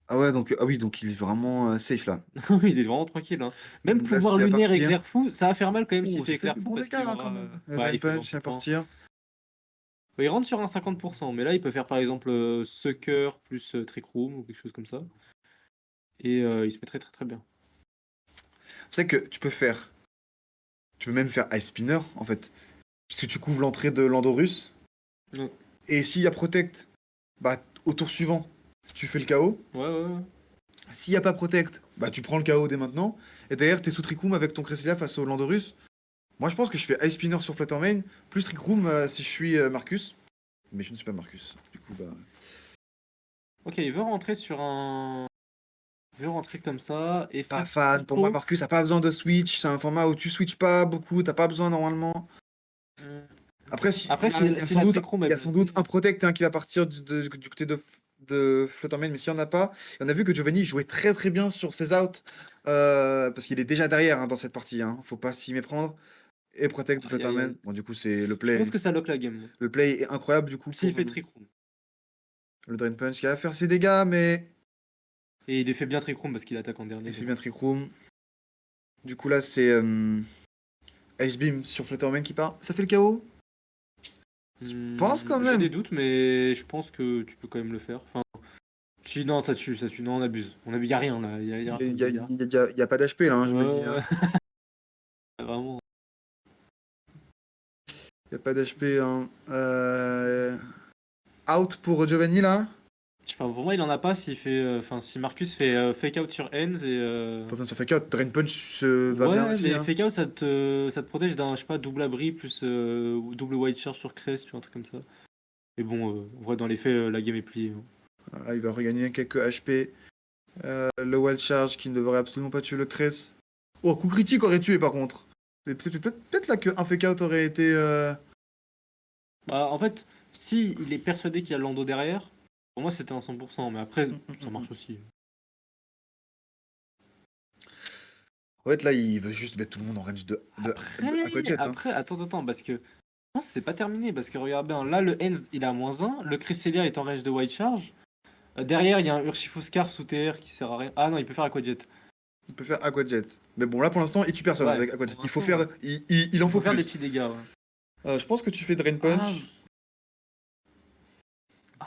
Speaker 1: Ah ouais, donc ah oui, donc il est vraiment safe là.
Speaker 2: oui, il est vraiment tranquille. Hein. Même
Speaker 1: Donc là,
Speaker 2: pouvoir
Speaker 1: il va
Speaker 2: lunaire
Speaker 1: partir.
Speaker 2: éclair fou, ça va faire mal quand même s'il
Speaker 1: Oh,
Speaker 2: fait
Speaker 1: ça fait
Speaker 2: éclair
Speaker 1: du
Speaker 2: fou
Speaker 1: bon
Speaker 2: parce
Speaker 1: dégât
Speaker 2: qu'il
Speaker 1: là
Speaker 2: aura.
Speaker 1: quand même.
Speaker 2: Ouais,
Speaker 1: Drain
Speaker 2: il fait
Speaker 1: Punch,
Speaker 2: 20
Speaker 1: il va
Speaker 2: points.
Speaker 1: partir.
Speaker 2: Ouais, il rentre sur un 50%, mais là il peut faire par exemple Sucker plus Trick Room ou quelque chose comme ça. Et il se met très très très bien.
Speaker 1: C'est que tu peux faire. Tu peux même faire Ice Spinner en fait. Puisque tu couvres l'entrée de Landorus.
Speaker 2: Ouais,
Speaker 1: Et s'il y a Protect, bah au tour suivant, tu fais le KO.
Speaker 2: ouais, ouais.
Speaker 1: S'il n'y a pas Protect, bah tu prends le KO dès maintenant. Et derrière, t'es sous Trick Room avec ton Cresselia face au Landorus. Moi je pense que je fais Ice Spinner sur Fluttermane, plus Trick Room si je suis Marcus. Mais je ne suis pas Marcus. Du coup, bah.
Speaker 2: Ok, il veut rentrer sur un. Il veut rentrer comme ça et
Speaker 1: Pas
Speaker 2: faire
Speaker 1: fan. Pour moi,
Speaker 2: Hippo.
Speaker 1: Marcus, t'as pas besoin de switch. C'est un format où tu switches pas beaucoup. T'as pas besoin normalement.
Speaker 2: Hmm.
Speaker 1: Après,
Speaker 2: Après,
Speaker 1: il y a
Speaker 2: si
Speaker 1: sans
Speaker 2: la
Speaker 1: doute,
Speaker 2: Trick Room
Speaker 1: il y
Speaker 2: est
Speaker 1: a sans doute
Speaker 2: boostée.
Speaker 1: un Protect qui va partir du côté de Fluttermane, mais s'il n'y en a pas, on a vu que Giovanni jouait très très bien sur ses outs, parce qu'il est déjà derrière dans cette partie, hein. Faut pas s'y méprendre. Et Protect de
Speaker 2: Aïe aïe
Speaker 1: Flutterman.
Speaker 2: aïe.
Speaker 1: Bon, du coup, c'est le
Speaker 2: Je pense
Speaker 1: play.
Speaker 2: que ça lock la game, moi.
Speaker 1: Le play est incroyable du coup
Speaker 2: S'il
Speaker 1: pour
Speaker 2: fait Trick Room.
Speaker 1: le Drain Punch qui va faire ses dégâts, mais
Speaker 2: Et il fait bien Trick Room parce qu'il attaque en dernier.
Speaker 1: il fait
Speaker 2: Donc.
Speaker 1: bien Trick Room. Du coup, là, c'est Ice Beam sur Flutterman qui part. Ça fait le KO? Je pense quand
Speaker 2: J'ai des
Speaker 1: même.
Speaker 2: doutes, mais je pense que tu peux quand même le faire. Enfin, si, non, ça tue, ça tue. Non, on abuse. On abuse, y a rien là. Y a
Speaker 1: Il
Speaker 2: rien comme
Speaker 1: n'y a,
Speaker 2: dégâts.
Speaker 1: y a pas d'HP là, hein, je me dis,
Speaker 2: Ouais,
Speaker 1: hein.
Speaker 2: vraiment.
Speaker 1: Il n'y a pas d'HP, hein. Out pour Giovanni là.
Speaker 2: Je sais pas, pour moi, il en a pas s'il fait. Enfin, si Marcus fait fake out sur Ends et.
Speaker 1: Pas besoin de se fake out. Drain Punch va bien
Speaker 2: Ouais,
Speaker 1: aussi,
Speaker 2: mais
Speaker 1: hein.
Speaker 2: fake out, ça te protège d'un, je sais pas, double abri plus double white charge sur Crest, tu vois, un truc comme ça. Et bon, en vrai, dans les faits, la game est pliée. Hein.
Speaker 1: Voilà, il va regagner quelques HP. Le Wild Charge qui ne devrait absolument pas tuer le Cress. Oh, coup critique aurait tué par contre. Mais peut-être là qu'un fake out aurait été.
Speaker 2: Bah, en fait, si il est persuadé qu'il y a le Lando derrière, pour moi, c'était un 100%, mais après, ça marche aussi.
Speaker 1: En fait, là, il veut juste mettre tout le monde en range de Aquajet, hein.
Speaker 2: Après, attends, parce que je pense que c'est pas terminé, parce que regarde bien, là, le Ends, il a -1, le Cresselia est en range de white charge. Derrière, il y a un Urshifu Scarf sous TR qui sert à rien. Ah non, il peut faire Aquajet.
Speaker 1: Il peut faire Aquajet. Mais bon, là pour l'instant, il tue personne
Speaker 2: Ouais,
Speaker 1: avec Aquajet.
Speaker 2: pour
Speaker 1: Il faut
Speaker 2: l'instant,
Speaker 1: faire.
Speaker 2: ouais.
Speaker 1: Il en
Speaker 2: Il
Speaker 1: faut
Speaker 2: faut faire des
Speaker 1: plus.
Speaker 2: petits dégâts, ouais.
Speaker 1: Je pense que tu fais Drain Punch.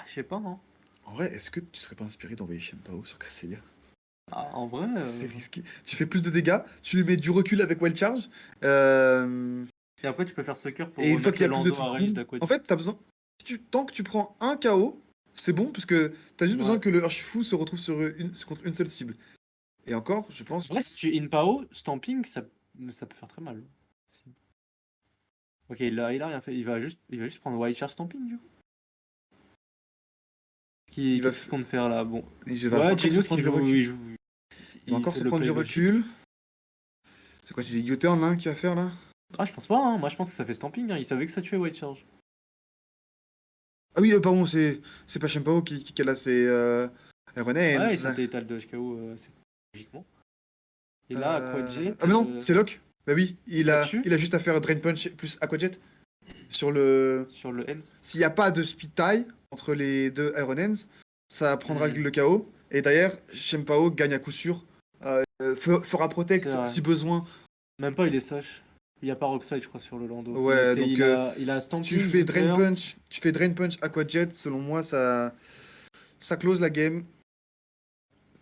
Speaker 2: Je sais pas, hein.
Speaker 1: En vrai, est-ce que tu serais pas inspiré d'envoyer Shenpao sur Cresselia?
Speaker 2: Ah, en vrai.
Speaker 1: C'est risqué. Tu fais plus de dégâts, tu lui mets du recul avec Wild Charge.
Speaker 2: Et après, tu peux faire Sucker pour
Speaker 1: Et une fois
Speaker 2: remettre
Speaker 1: qu'il y
Speaker 2: le
Speaker 1: a plus de
Speaker 2: Lando à
Speaker 1: trucs
Speaker 2: range
Speaker 1: room, en
Speaker 2: d'Aquajet.
Speaker 1: fait, t'as besoin. Tant que tu prends un KO, c'est bon, parce que t'as juste besoin
Speaker 2: Ouais.
Speaker 1: que le Urshifu se retrouve contre une seule cible. Et encore, je pense.
Speaker 2: En vrai, si tu in-pao, Stamping, ça peut faire très mal. Si. Ok, il a rien fait. Il va juste prendre Wild Charge Stamping, du coup.
Speaker 1: Il va
Speaker 2: Qu'est-ce qu'il compte faire là? Bon.
Speaker 1: il va
Speaker 2: Ouais,
Speaker 1: encore se
Speaker 2: Genius
Speaker 1: prendre
Speaker 2: qui
Speaker 1: du
Speaker 2: joue, il
Speaker 1: recul.
Speaker 2: joue.
Speaker 1: Il va
Speaker 2: Il
Speaker 1: encore
Speaker 2: fait
Speaker 1: se
Speaker 2: le
Speaker 1: prendre
Speaker 2: play
Speaker 1: du
Speaker 2: logique.
Speaker 1: recul. C'est quoi, c'est U-turn là qu'il va faire là?
Speaker 2: Ah, je pense pas, hein. Moi, je pense que ça fait Stamping, hein. Il savait que ça tuait Wild Charge.
Speaker 1: Ah oui, pardon, c'est pas Shenpao qui a là, c'est
Speaker 2: Ouais, et ça
Speaker 1: Renaens.
Speaker 2: t'étale de HKO, logiquement. Et là, Aquajet,
Speaker 1: Ah mais non, c'est Locke. Bah oui,
Speaker 2: ça tue
Speaker 1: il a juste à faire Drain Punch plus Aquajet sur le.
Speaker 2: sur le Ends.
Speaker 1: S'il n'y a pas de speed tie entre les deux Ironens, ça prendra
Speaker 2: Hmm,
Speaker 1: le KO. Et d'ailleurs, Shenpao gagne à coup sûr. Fera
Speaker 2: c'est
Speaker 1: protect
Speaker 2: vrai.
Speaker 1: si besoin.
Speaker 2: Même pas, il est sache. Il y a pas Rockside, je crois, sur le Lando.
Speaker 1: Ouais, donc
Speaker 2: Il a
Speaker 1: tu
Speaker 2: Stamping,
Speaker 1: fais Drain
Speaker 2: U-turn.
Speaker 1: Punch, Aquajet. Selon moi, ça close la game.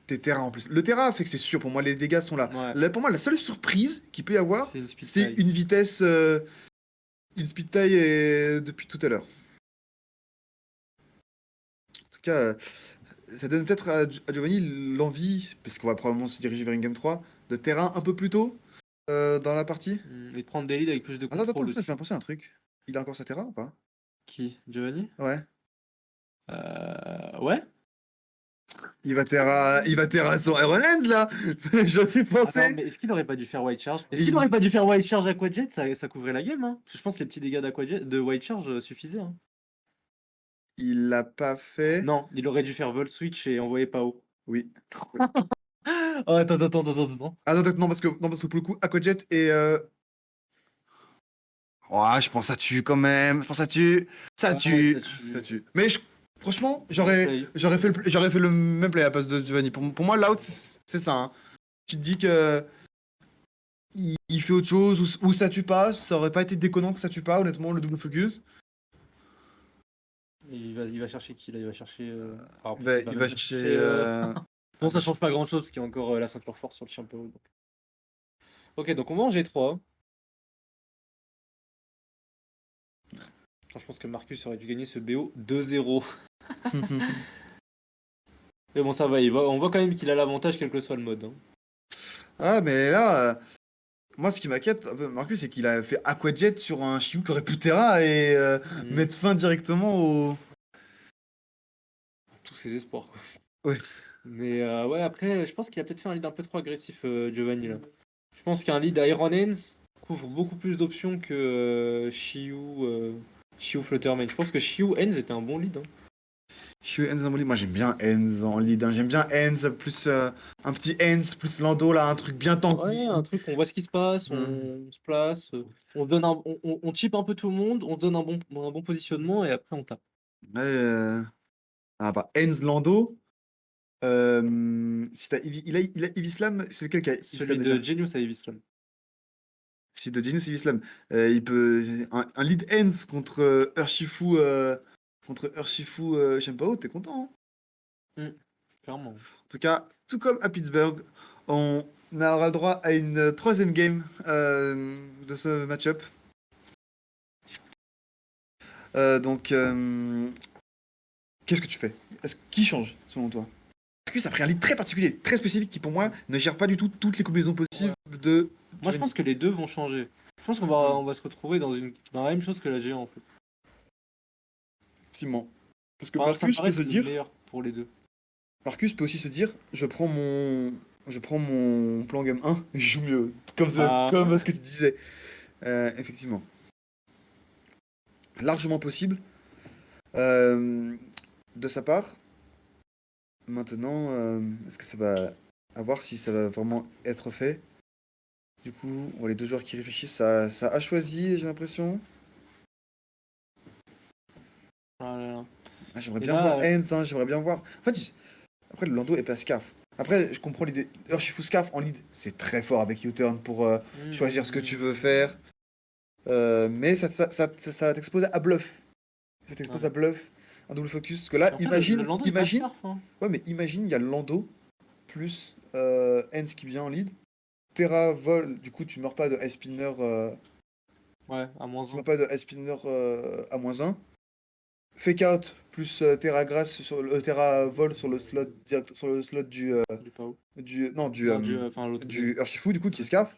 Speaker 1: T'es Terra en plus. Le Terra fait que c'est sûr. Pour moi, les dégâts sont là.
Speaker 2: Ouais,
Speaker 1: Pour moi, la seule surprise qu'il peut y avoir,
Speaker 2: c'est une speed
Speaker 1: c'est
Speaker 2: tie.
Speaker 1: une vitesse, une speed tie depuis tout à l'heure. En tout cas, ça donne peut-être à Giovanni l'envie, parce qu'on va probablement se diriger vers une game 3, de terrain un peu plus tôt dans la partie.
Speaker 2: Et de prendre des leads avec plus de
Speaker 1: Attends,
Speaker 2: contrôle
Speaker 1: je
Speaker 2: aussi.
Speaker 1: viens de penser à un truc. Il a encore sa terra ou pas?
Speaker 2: Qui? Giovanni?
Speaker 1: Ouais.
Speaker 2: Ouais?
Speaker 1: Il va Terra son Iron Hands là. Je dois y
Speaker 2: Attends,
Speaker 1: penser.
Speaker 2: mais est-ce qu'il aurait pas dû faire White Charge? Est-ce
Speaker 1: Il-
Speaker 2: qu'il aurait pas dû faire White Charge Aquajet? Ça couvrait la game, hein. Parce que je pense que les petits dégâts de White Charge suffisaient, hein.
Speaker 1: Il l'a pas fait.
Speaker 2: Non, il aurait dû faire Volt Switch et envoyer Pao.
Speaker 1: Oui.
Speaker 2: Oh, attends.
Speaker 1: Ah non, non, parce que pour le coup, Aquajet et. Ouais, je pense que ça tue quand même. Je pense que ça tue. Ça
Speaker 2: Ouais,
Speaker 1: tue.
Speaker 2: ça tue.
Speaker 1: Ça tue. Mais franchement,
Speaker 2: Play.
Speaker 1: j'aurais fait le même play à la place de Giovanni. Pour moi, l'out, c'est ça, hein. Tu te dis que. Il fait autre chose, ou ça tue pas. Ça aurait pas été déconnant que ça tue pas, honnêtement, le double focus.
Speaker 2: Il va chercher qui là? Il va chercher.
Speaker 1: Il va chercher.
Speaker 2: Non, ça change pas grand chose parce qu'il y a encore la ceinture force sur le champion. Donc. Ok, donc on va en G3. Je pense que Marcus aurait dû gagner ce BO 2-0. Mais bon, ça va, on voit quand même qu'il a l'avantage quel que soit le mode, hein.
Speaker 1: Ah, mais là, moi, ce qui m'inquiète un peu, Marcus, c'est qu'il a fait Aquajet sur un Chiou qui aurait plus Terra et mettre fin directement au.
Speaker 2: Tous ses espoirs, quoi.
Speaker 1: Ouais.
Speaker 2: Mais ouais, après, je pense qu'il a peut-être fait un lead un peu trop agressif, Giovanni, là. Je pense qu'un lead Iron Hands couvre beaucoup plus d'options que Shiu Flutterman. Je pense que Shiu Hands était un bon lead, hein.
Speaker 1: Chiou Enz en lead. Moi, j'aime bien Enz en lead, hein. J'aime bien Enz plus un petit Enz plus Lando, là, un truc bien tanky.
Speaker 2: Ouais, un truc, on voit ce qui se passe, on se place, on donne on chip un peu tout le monde, on donne un bon positionnement et après on tape.
Speaker 1: Ouais, ah bah, Enz Lando. Si t'as il a Ivy Slam, c'est lequel qui a Ivy
Speaker 2: Celui
Speaker 1: Slam
Speaker 2: de
Speaker 1: déjà?
Speaker 2: Genius à Evislam.
Speaker 1: Si de Genius Ivy Slam. Il peut. Un lead Enz contre Urshifu Shempao, t'es content, hein?
Speaker 2: Clairement.
Speaker 1: En tout cas, tout comme à Pittsburgh, on aura le droit à une troisième game de ce match-up. Donc, qu'est-ce que tu fais? Qui change, selon toi? Marcus a pris un lead très particulier, très spécifique, qui pour moi ne gère pas du tout toutes les combinaisons possibles de.
Speaker 2: Moi je pense que les deux vont changer. Je pense on va se retrouver dans la même chose que la G1 en fait.
Speaker 1: Effectivement. Parce que
Speaker 2: Enfin, ça me
Speaker 1: Marcus
Speaker 2: paraît
Speaker 1: peut se
Speaker 2: le
Speaker 1: dire.
Speaker 2: meilleur pour les deux.
Speaker 1: Marcus peut aussi se dire, je prends mon plan game 1 et je joue mieux. Comme ce que tu disais. Effectivement. Largement possible. De sa part. Maintenant, est-ce que ça va. À voir si ça va vraiment être fait. Du coup, on voit les deux joueurs qui réfléchissent. Ça a choisi, j'ai l'impression.
Speaker 2: Voilà.
Speaker 1: Ah, j'aimerais
Speaker 2: Et
Speaker 1: bien
Speaker 2: là,
Speaker 1: voir Hens, hein, j'aimerais bien voir. En fait, après, le Lando est pas Scarf. Après, je comprends l'idée. Urshifu Scarf en lead, c'est très fort avec U-turn pour choisir ce que tu veux faire. Mais ça t'expose à bluff. Ça t'expose à bluff, un double focus. Parce que là,
Speaker 2: après, le Lando est pas scarf, hein.
Speaker 1: Ouais, mais imagine, il y a Lando plus Hens qui vient en lead. Terra vol, du coup, tu meurs pas de Ice Spinner.
Speaker 2: Ouais, à moins
Speaker 1: Tu
Speaker 2: 1.
Speaker 1: meurs pas de Ice Spinner à -1. Fake out plus Terra Grass sur le Terra vol sur le slot direct sur le slot
Speaker 2: Du Pao.
Speaker 1: du Urshifu du coup qui est Scarf.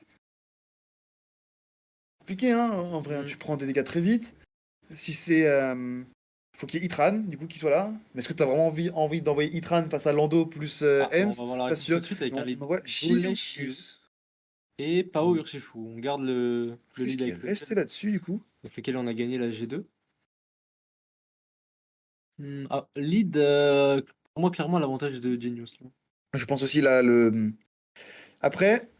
Speaker 1: Compliqué hein en vrai, hein, tu prends des dégâts très vite. Si c'est faut qu'il y ait Itran du coup qui soit là. Mais est-ce que t'as vraiment envie d'envoyer Itran face à Lando plus
Speaker 2: On
Speaker 1: Hens?
Speaker 2: va voir la
Speaker 1: Pas
Speaker 2: réponse tout
Speaker 1: sûr.
Speaker 2: de suite avec un lead.
Speaker 1: Ouais, Shius.
Speaker 2: Et Pao Urshifu. On garde le lead
Speaker 1: Qui est
Speaker 2: avec
Speaker 1: resté là-dessus du coup.
Speaker 2: avec lequel on a gagné la G2. Lead, pour moi, clairement, l'avantage de Genius, là.
Speaker 1: Je pense aussi là le. Après,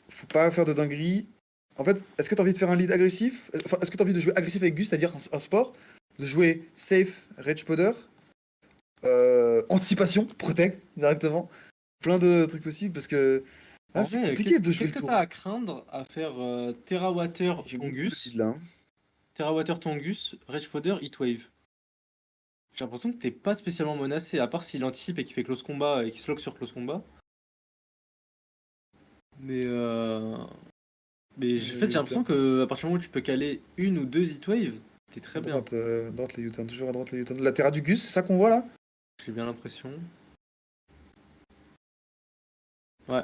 Speaker 1: faut pas faire de dinguerie. En fait, est-ce que tu as envie de faire un lead agressif? Enfin, est-ce que tu as envie de jouer agressif avec Gus, c'est-à-dire un sport? De jouer safe, rage podder, anticipation, protect directement. Plein de trucs possibles parce que
Speaker 2: En
Speaker 1: c'est
Speaker 2: vrai,
Speaker 1: compliqué de jouer
Speaker 2: qu'est-ce
Speaker 1: le
Speaker 2: que
Speaker 1: tour.
Speaker 2: t'as à craindre à faire TerraWater
Speaker 1: J'ai beaucoup de
Speaker 2: Tongus,
Speaker 1: leads là, hein.
Speaker 2: TerraWater Tongus, Rage Powder, Heatwave? J'ai l'impression que t'es pas spécialement menacé, à part s'il anticipe et qu'il fait close combat et qu'il se lock sur close combat. Mais en fait, j'ai l'impression que à partir du moment où tu peux caler une ou deux Heatwave, t'es très bien.
Speaker 1: Droite les U-turn, toujours à droite les U-turn. La Terra du Gus, c'est ça qu'on voit là?
Speaker 2: J'ai bien l'impression. Ouais.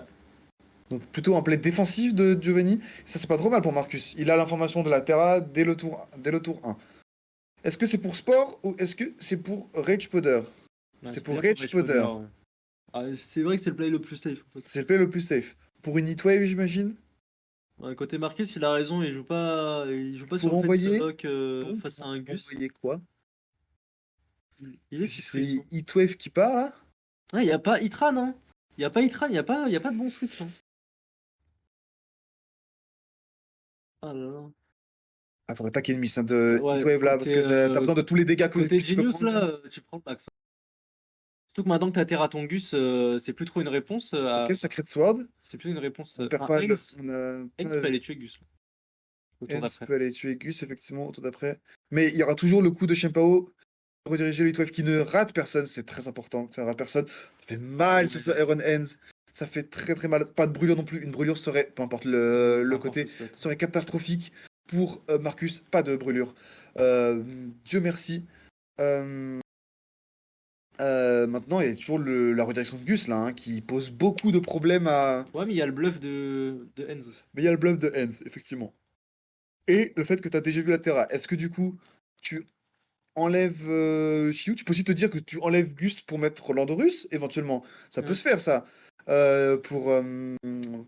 Speaker 1: Donc plutôt un play défensif de Giovanni. Ça c'est pas trop mal pour Marcus. Il a l'information de la Terra dès le tour 1. Est-ce que c'est pour sport ou est-ce que c'est pour Rage Podder?
Speaker 2: Ouais,
Speaker 1: C'est pour
Speaker 2: bien
Speaker 1: Rage Podder.
Speaker 2: ouais. Ah, c'est vrai que c'est le play le plus safe. En fait.
Speaker 1: C'est le play le plus safe. Pour une Heatwave, j'imagine.
Speaker 2: Ouais, côté Marcus, il a raison, il joue pas sur
Speaker 1: Pour
Speaker 2: le fait de se
Speaker 1: envoyer.
Speaker 2: lock
Speaker 1: Pour
Speaker 2: face à un Gus.
Speaker 1: envoyer quoi?
Speaker 2: Il est
Speaker 1: Si
Speaker 2: qui
Speaker 1: c'est
Speaker 2: frisson.
Speaker 1: Heatwave qui part là?
Speaker 2: Ah, y a pas Itran, hein. Y a pas Itran, y a pas de bon switch. Hein. Ah là là.
Speaker 1: Ah, faudrait pas qu'il y ait une miss hein, de
Speaker 2: Ouais,
Speaker 1: Heatwave là, parce
Speaker 2: côté,
Speaker 1: que t'as besoin de tous les dégâts
Speaker 2: côté
Speaker 1: que tu peux
Speaker 2: Genius,
Speaker 1: prendre là.
Speaker 2: là, tu prends le max. Surtout que maintenant que t'as Terra ton Gus, c'est plus trop une réponse
Speaker 1: Ok, Sacred Sword.
Speaker 2: C'est plus une réponse.
Speaker 1: On perd
Speaker 2: Enfin,
Speaker 1: pas le.
Speaker 2: Heinz,
Speaker 1: On a
Speaker 2: Heinz
Speaker 1: pas.
Speaker 2: peut aller tuer Gus, là, au tour
Speaker 1: Hens
Speaker 2: d'après.
Speaker 1: peut aller tuer Gus, effectivement, au tour d'aprrais. Mais il y aura toujours le coup de Shenpao rediriger le Heatwave qui ne rate personne. C'est très important que ça ne rate personne. Ça fait mal sur ce Iron Hands. Ça fait très très mal. Pas de brûlure non plus. Une brûlure serait, peu importe
Speaker 2: Peu
Speaker 1: le
Speaker 2: importe le
Speaker 1: côté,
Speaker 2: slot.
Speaker 1: serait catastrophique pour Marcus. Pas de brûlure. Dieu merci. Euh, Maintenant, il y a toujours la redirection de Gus là, hein, qui pose beaucoup de problèmes à.
Speaker 2: Ouais, mais il y a le bluff de Heinz aussi.
Speaker 1: Mais il y a le bluff de Hands, effectivement. Et le fait que tu as déjà vu la Terra. Est-ce que du coup, tu enlèves Shiu? Tu peux aussi te dire que tu enlèves Gus pour mettre Landorus, éventuellement. Ça peut
Speaker 2: Ouais.
Speaker 1: se faire, ça. Euh, pour, euh,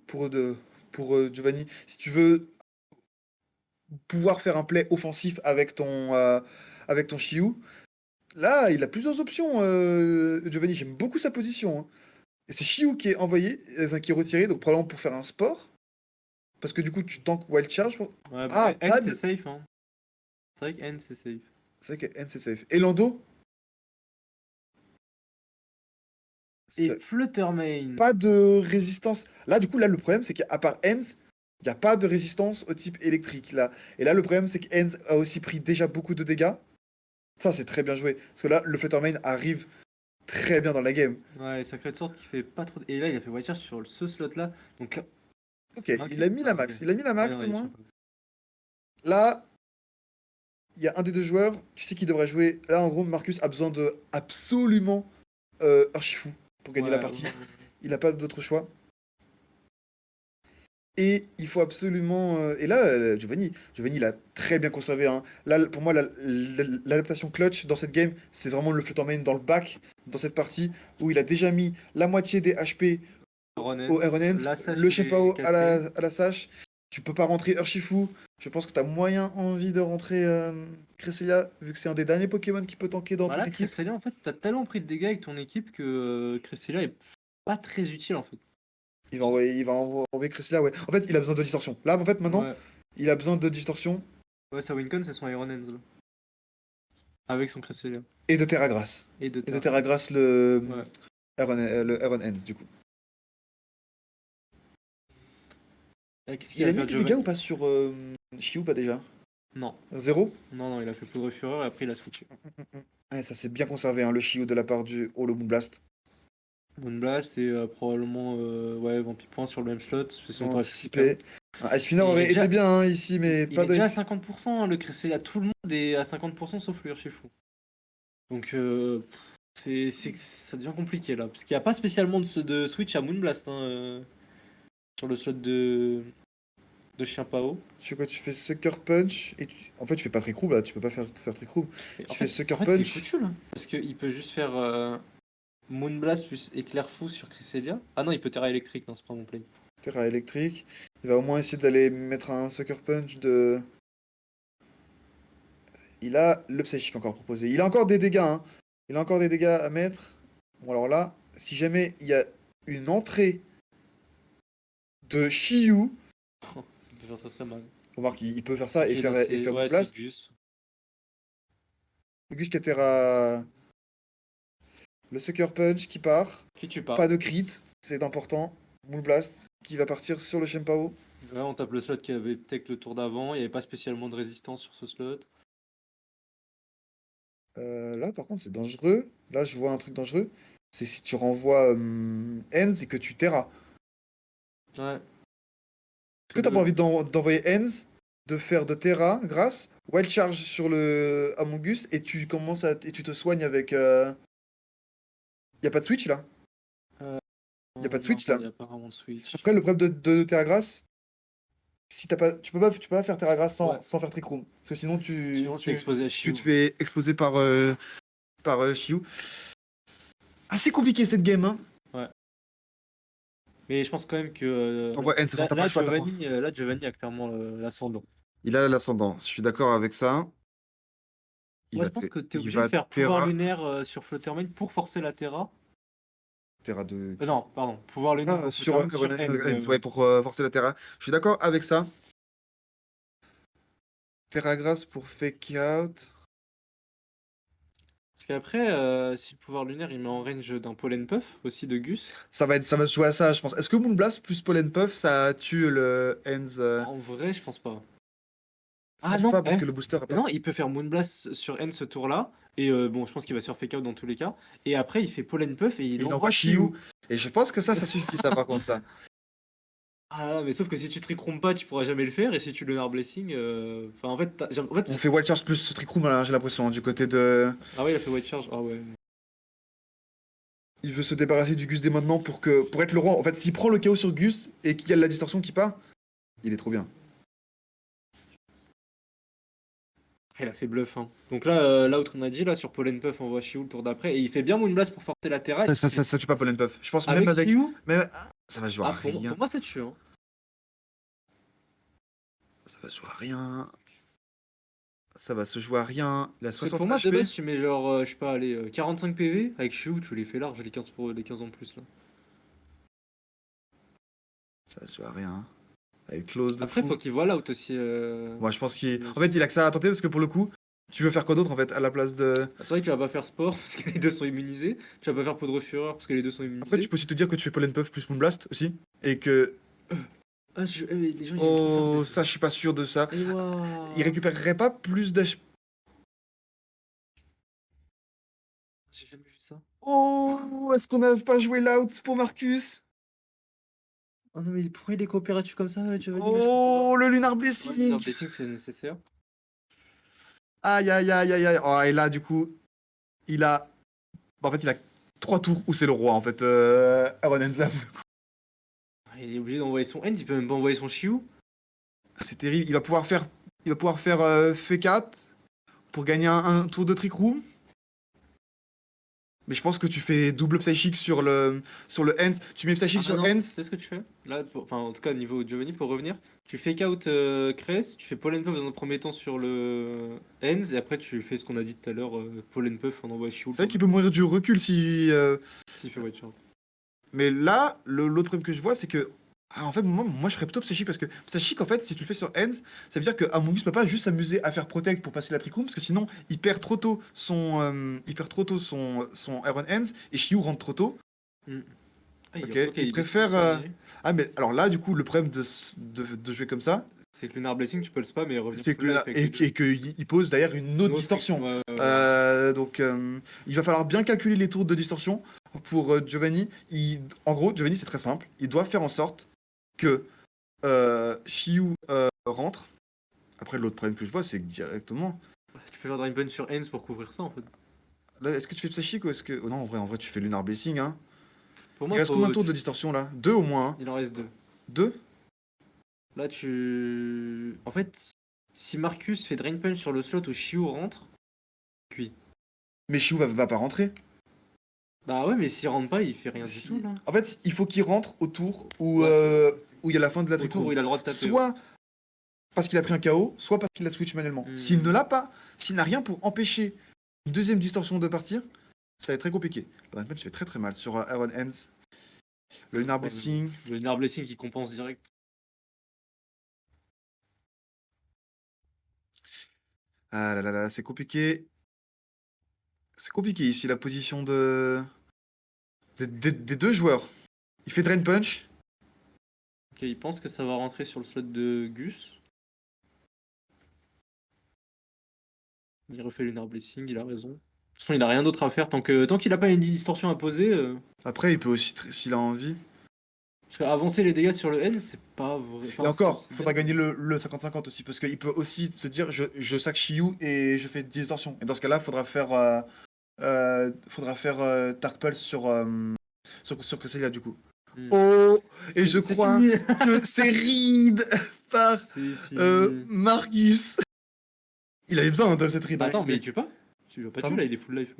Speaker 1: pour, de, pour Giovanni. Si tu veux pouvoir faire un play offensif avec ton Shiu, là, il a plusieurs options, Giovanni. J'aime beaucoup sa position. Hein. Et c'est Shiu qui est envoyé, enfin, qui est retiré, donc probablement pour faire un sport. Parce que du coup, tu tankes Wild Charge.
Speaker 2: Ouais,
Speaker 1: Ah,
Speaker 2: bah,
Speaker 1: pas
Speaker 2: Heinz c'est
Speaker 1: de.
Speaker 2: safe, hein. C'est vrai que Heinz c'est safe.
Speaker 1: C'est vrai que N c'est safe. Et Lando?
Speaker 2: Et Fluttermane.
Speaker 1: Pas de résistance. Là, du coup, là, le problème, c'est qu'à part Enz, il n'y a pas de résistance au type électrique, là. Et là, le problème, c'est qu'Enz a aussi pris déjà beaucoup de dégâts. Ça, c'est très bien joué. Parce que là, le Fluttermane arrive très bien dans la game.
Speaker 2: Ouais, Sacred Sword qui fait pas trop. Et là, il a fait White Charge sur ce slot là. Donc là,
Speaker 1: Ok,
Speaker 2: c'est
Speaker 1: il
Speaker 2: vaincu.
Speaker 1: a mis la
Speaker 2: Ah, ok.
Speaker 1: max. Il a mis la
Speaker 2: Ouais,
Speaker 1: max,
Speaker 2: non,
Speaker 1: au
Speaker 2: il est
Speaker 1: moins.
Speaker 2: champion.
Speaker 1: Là, il y a un des deux joueurs, tu sais qui devrait jouer. Là, en gros, Marcus a besoin de absolument Urshifu pour gagner la
Speaker 2: Ouais,
Speaker 1: partie. Il n'a pas d'autre choix. Et il faut absolument. Et là, Giovanni, il a très bien conservé. Hein. Là, pour moi, l'adaptation clutch dans cette game, c'est vraiment le Fluttermane dans le back, dans cette partie, où il a déjà mis la moitié des HP au
Speaker 2: Ronens,
Speaker 1: RNNs,
Speaker 2: la Sash
Speaker 1: le
Speaker 2: est
Speaker 1: Shepao
Speaker 2: cassée.
Speaker 1: à la Sash. Tu peux pas rentrer Urshifu. Je pense que tu as moyen envie de rentrer Cresselia, vu que c'est un des derniers Pokémon qui peut tanker dans ton
Speaker 2: Voilà,
Speaker 1: équipe.
Speaker 2: Cresselia, en fait, t'as tellement pris de dégâts avec ton équipe que Cresselia est pas très utile en fait.
Speaker 1: Il va envoyer Cresselia, ouais. En fait, il a besoin de distorsion. Là, en fait, maintenant,
Speaker 2: Ouais,
Speaker 1: il a besoin de distorsion
Speaker 2: ouais, sa Wincon c'est son Iron Hands là. Avec son Cresselia.
Speaker 1: et de Terra Grass.
Speaker 2: Et de
Speaker 1: Et de
Speaker 2: Terra.
Speaker 1: Terra Grass, le.
Speaker 2: Ouais.
Speaker 1: Le Iron Hands, du coup.
Speaker 2: Qu'est-ce qu'il
Speaker 1: Il
Speaker 2: va
Speaker 1: a mis
Speaker 2: faire
Speaker 1: des dégâts ou
Speaker 2: Giovanni?
Speaker 1: pas sur Shiu, pas déjà?
Speaker 2: Non.
Speaker 1: Zéro?
Speaker 2: Non, non, il a fait Poudre Fureur et après il a switché.
Speaker 1: Ouais, ça s'est bien conservé, hein, le Shiu de la part du Holo Moon Blast.
Speaker 2: Moonblast et probablement ouais, Vampipoint sur le même slot, c'est son
Speaker 1: Sans
Speaker 2: tour FK.
Speaker 1: anticiper. Un Ice Spinner
Speaker 2: Et
Speaker 1: aurait été bien hein, ici, mais
Speaker 2: il
Speaker 1: pas
Speaker 2: est
Speaker 1: de.
Speaker 2: déjà à 50%, hein, le Cresselia, tout le monde est à 50% sauf lui, chez fou. Donc ça devient compliqué là, parce qu'il n'y a pas spécialement de switch à Moonblast hein, sur le slot de Chien Pao.
Speaker 1: Tu fais quoi? Tu fais Sucker Punch et en fait tu fais pas Trick Room là, tu peux pas faire Trick Room.
Speaker 2: Et
Speaker 1: Tu fais
Speaker 2: en
Speaker 1: Sucker
Speaker 2: fait c'est
Speaker 1: Punch,
Speaker 2: foutu là, parce qu'il peut juste faire Moonblast plus Éclair Fou sur Cresselia. Ah non, il peut Terra électrique, non, c'est pas mon play.
Speaker 1: Terra électrique. Il va au moins essayer d'aller mettre un Sucker Punch de. Il a le Psychic encore proposé. Il a encore des dégâts, hein. Il a encore des dégâts à mettre. Bon alors là, si jamais il y a une entrée de Shiyu,
Speaker 2: Il peut faire très très mal.
Speaker 1: remarque, il peut faire ça
Speaker 2: Ok, non,
Speaker 1: et faire
Speaker 2: ouais, c'est
Speaker 1: Moonblast.
Speaker 2: Gus.
Speaker 1: Le Gus Katera, le Sucker Punch qui part.
Speaker 2: Qui tue pas.
Speaker 1: Pas de crit, c'est important. Moonblast qui va partir sur le Shenpao.
Speaker 2: Là, on tape le slot qui avait peut-être le tour d'avant. Il n'y avait pas spécialement de résistance sur ce slot.
Speaker 1: Là, par contre, c'est dangereux. Là, je vois un truc dangereux. C'est si tu renvoies Enz et que tu terras.
Speaker 2: Ouais.
Speaker 1: Est-ce que t'as pas envie d'envoyer Enz, de faire de Terra grâce, Wild Charge sur le Among Us et tu commences et tu te soignes avec. Y a pas de switch là? Y a pas de
Speaker 2: Non,
Speaker 1: switch
Speaker 2: il
Speaker 1: là?
Speaker 2: n'y a pas vraiment de switch.
Speaker 1: Après, le problème de Terra grâce, si t'as pas, tu peux pas faire Terra grâce
Speaker 2: Ouais.
Speaker 1: sans faire Trick Room. Parce que sinon,
Speaker 2: Sinon, tu es exposé à
Speaker 1: tu
Speaker 2: Shiu.
Speaker 1: te fais exploser par Shiu. Assez compliqué cette game, hein.
Speaker 2: Ouais, Mais je pense quand même que
Speaker 1: Envoie N, t'as pas le choix,
Speaker 2: Là, Giovanni a clairement l'ascendant.
Speaker 1: Il a l'ascendant, je suis d'accord avec ça.
Speaker 2: Moi, je pense que tu es
Speaker 1: Il
Speaker 2: obligé de
Speaker 1: va
Speaker 2: faire pouvoir
Speaker 1: Terra.
Speaker 2: lunaire sur Fluttermane pour forcer la Terra.
Speaker 1: Terra de.
Speaker 2: Non, pardon. Pouvoir lunaire
Speaker 1: Ah,
Speaker 2: pour
Speaker 1: sur
Speaker 2: Fluttermane sur End.
Speaker 1: Ends, ouais, pour forcer la Terra. Je suis d'accord avec ça. Terra Grass pour fake out.
Speaker 2: Parce qu'après, si le pouvoir lunaire il met en range d'un Pollen Puff aussi de Gus.
Speaker 1: Ça va se jouer à ça, je pense. Est-ce que Moonblast plus Pollen Puff, ça tue le Ends
Speaker 2: En vrai, je pense pas.
Speaker 1: Je
Speaker 2: Ah
Speaker 1: pense
Speaker 2: non,
Speaker 1: pas parce que le booster a pas.
Speaker 2: non, il peut faire Moonblast sur End ce tour-là. Et bon, je pense qu'il va se faire fake out dans tous les cas. Et après, il fait Pollen Puff et il
Speaker 1: Il
Speaker 2: envoie
Speaker 1: envoie Shiyu.
Speaker 2: Shiyu.
Speaker 1: Et je pense que ça suffit, ça, par contre, ça.
Speaker 2: Ah là là, mais sauf que si tu Trick Room pas, tu pourras jamais le faire. Et si tu Lunar Blessing, enfin en fait,
Speaker 1: On fait Wild Charge plus Trick Room, là, j'ai l'impression, du côté de.
Speaker 2: Ah ouais, il a fait White Charge. Ah ouais.
Speaker 1: Il veut se débarrasser du Gus dès maintenant pour être le roi. En fait, s'il prend le chaos sur Gus et qu'il y a la distorsion qui part, il est trop bien.
Speaker 2: Il a fait bluff. Hein. Donc là, là où on a dit, là, sur Pollen Puff, on voit Shiu le tour d'après. Et il fait bien Moonblast pour forcer latéral.
Speaker 1: Ça tue pas Pollen Puff. Je pense
Speaker 2: Avec
Speaker 1: même avec.
Speaker 2: Shiu,
Speaker 1: Mais ça va jouer à
Speaker 2: pour
Speaker 1: rien.
Speaker 2: moi, ça tue. Hein.
Speaker 1: Ça va se jouer à rien. Ça va se jouer à rien. Il a
Speaker 2: Parce que
Speaker 1: 60
Speaker 2: pour moi, de
Speaker 1: HP.
Speaker 2: base, tu mets genre, je sais pas, allez, 45 PV. Avec Shiu, tu les fais large, les 15, les 15 en plus. Là.
Speaker 1: Ça va se jouer à rien. Avec close de
Speaker 2: Après,
Speaker 1: fou.
Speaker 2: faut qu'il voit l'out aussi.
Speaker 1: Moi, je pense en fait, il a que ça à tenter parce que pour le coup, tu veux faire quoi d'autre en fait à la place de.
Speaker 2: C'est vrai que tu vas pas faire sport parce que les deux sont immunisés. Tu vas pas faire poudre fureur parce que les deux sont immunisés.
Speaker 1: Après, tu peux aussi te dire que tu fais Pollen Puff plus Moonblast aussi. Et que.
Speaker 2: Ah, les gens, ils aiment
Speaker 1: Oh,
Speaker 2: trop
Speaker 1: ça, je suis pas sûr de ça.
Speaker 2: faire des- Et waouh.
Speaker 1: Il récupérerait pas plus d'HP.
Speaker 2: J'ai jamais vu ça.
Speaker 1: Oh, est-ce qu'on n'a pas joué l'out pour Marcus?
Speaker 2: Oh non, mais pourquoi il est coopératif comme ça, Giovanni?
Speaker 1: Oh, le Lunar
Speaker 2: Ouais,
Speaker 1: Blessing!
Speaker 2: Blessing, c'est nécessaire.
Speaker 1: Aïe, aïe, aïe, aïe, aïe. Oh, et là, du coup, il a. Bah, en fait, il a 3 tours où c'est le roi, en fait, Aaron Enza.
Speaker 2: Il est obligé d'envoyer son end, il peut même pas envoyer son Shiu.
Speaker 1: C'est terrible. Il va pouvoir faire F4 pour gagner un tour de Trick Room. Mais je pense que tu fais double Psychic sur le Ends. Tu mets Psychic sur
Speaker 2: non,
Speaker 1: Ends.
Speaker 2: tu sais ce que tu fais? Là, enfin, en tout cas, niveau Giovanni, pour revenir, tu fake out Cress, tu fais Pollen Puff dans un premier temps sur le Ends, et après tu fais ce qu'on a dit tout à l'heure, Pollen Puff, on envoie Shiu.
Speaker 1: C'est vrai qu'il peut mourir du recul si.
Speaker 2: S'il fait White Charge.
Speaker 1: Mais là, l'autre problème que je vois, c'est que. Ah, en fait, moi, je ferais plutôt Psychic parce que Psychic, en fait, si tu le fais sur Ends, ça veut dire que Among Us peut pas juste s'amuser à faire Protect pour passer la Trick Room parce que sinon, il perd trop tôt son Iron Ends et Shiu rentre trop tôt.
Speaker 2: Ah,
Speaker 1: Ok,
Speaker 2: ok,
Speaker 1: il préfère. Ah, mais alors là, du coup, le problème de jouer comme ça,
Speaker 2: c'est que Lunar Blessing, tu peux le spam et revenir
Speaker 1: c'est
Speaker 2: full life
Speaker 1: que
Speaker 2: avec
Speaker 1: et,
Speaker 2: les deux.
Speaker 1: et qu'il pose derrière une autre
Speaker 2: Une autre
Speaker 1: distorsion.
Speaker 2: ouais.
Speaker 1: Il va falloir bien calculer les tours de distorsion pour Giovanni. En gros, Giovanni, c'est très simple. Il doit faire en sorte que Shiyu rentre. Après, l'autre problème que je vois, c'est que directement.
Speaker 2: Tu peux faire Drain Punch sur Ends pour couvrir ça en fait.
Speaker 1: Là, est-ce que tu fais Psychic ou est-ce que. Oh non, en vrai, tu fais Lunar Blessing. Hein.
Speaker 2: Pour
Speaker 1: Il
Speaker 2: moi,
Speaker 1: reste combien de tours de distorsion là? 2 au moins. Hein.
Speaker 2: il en reste 2.
Speaker 1: 2?
Speaker 2: Là, en fait, si Marcus fait Drain Punch sur le slot où Shiu rentre, cuit.
Speaker 1: Mais Shiyu va pas rentrer.
Speaker 2: Bah ouais, mais s'il rentre pas, il fait rien du tout là.
Speaker 1: En fait, il faut qu'il rentre au tour où il y a la fin de la
Speaker 2: Au
Speaker 1: Trick
Speaker 2: tour
Speaker 1: Room.
Speaker 2: où il a le droit de taper.
Speaker 1: Soit parce qu'il a pris un KO, soit parce qu'il a switch manuellement. S'il ne l'a pas, s'il n'a rien pour empêcher une deuxième distorsion de partir, ça va être très compliqué. Le Drain Punch fait très très mal sur Aaron Ends. Le Lunar Blessing.
Speaker 2: Le Lunar Blessing qui compense direct.
Speaker 1: Ah là là là, c'est compliqué. C'est compliqué ici la position des deux joueurs. Il fait Drain Punch.
Speaker 2: Ok, il pense que ça va rentrer sur le slot de Gus. Il refait Lunar Blessing, il a raison. De toute façon, il a rien d'autre à faire tant qu'il a pas une distorsion à poser.
Speaker 1: Après, il peut aussi, s'il a envie.
Speaker 2: Parce qu'avancer les dégâts sur le N, c'est pas vrai. Enfin,
Speaker 1: Et encore,
Speaker 2: c'est
Speaker 1: faudra
Speaker 2: bien.
Speaker 1: gagner le 50-50 aussi, parce qu'il peut aussi se dire je sac Shiyu et je fais distorsion. Et dans ce cas-là, faudra faire Dark Pulse sur Cresselia du coup. Oh, et je crois
Speaker 2: fini.
Speaker 1: que c'est Reed par
Speaker 2: C'est fini.
Speaker 1: Marcus. Il avait besoin de cette Reed.
Speaker 2: Bah
Speaker 1: hein.
Speaker 2: attends, mais il tue pas? Tu vas pas tuer
Speaker 1: Pardon
Speaker 2: là, il est full life.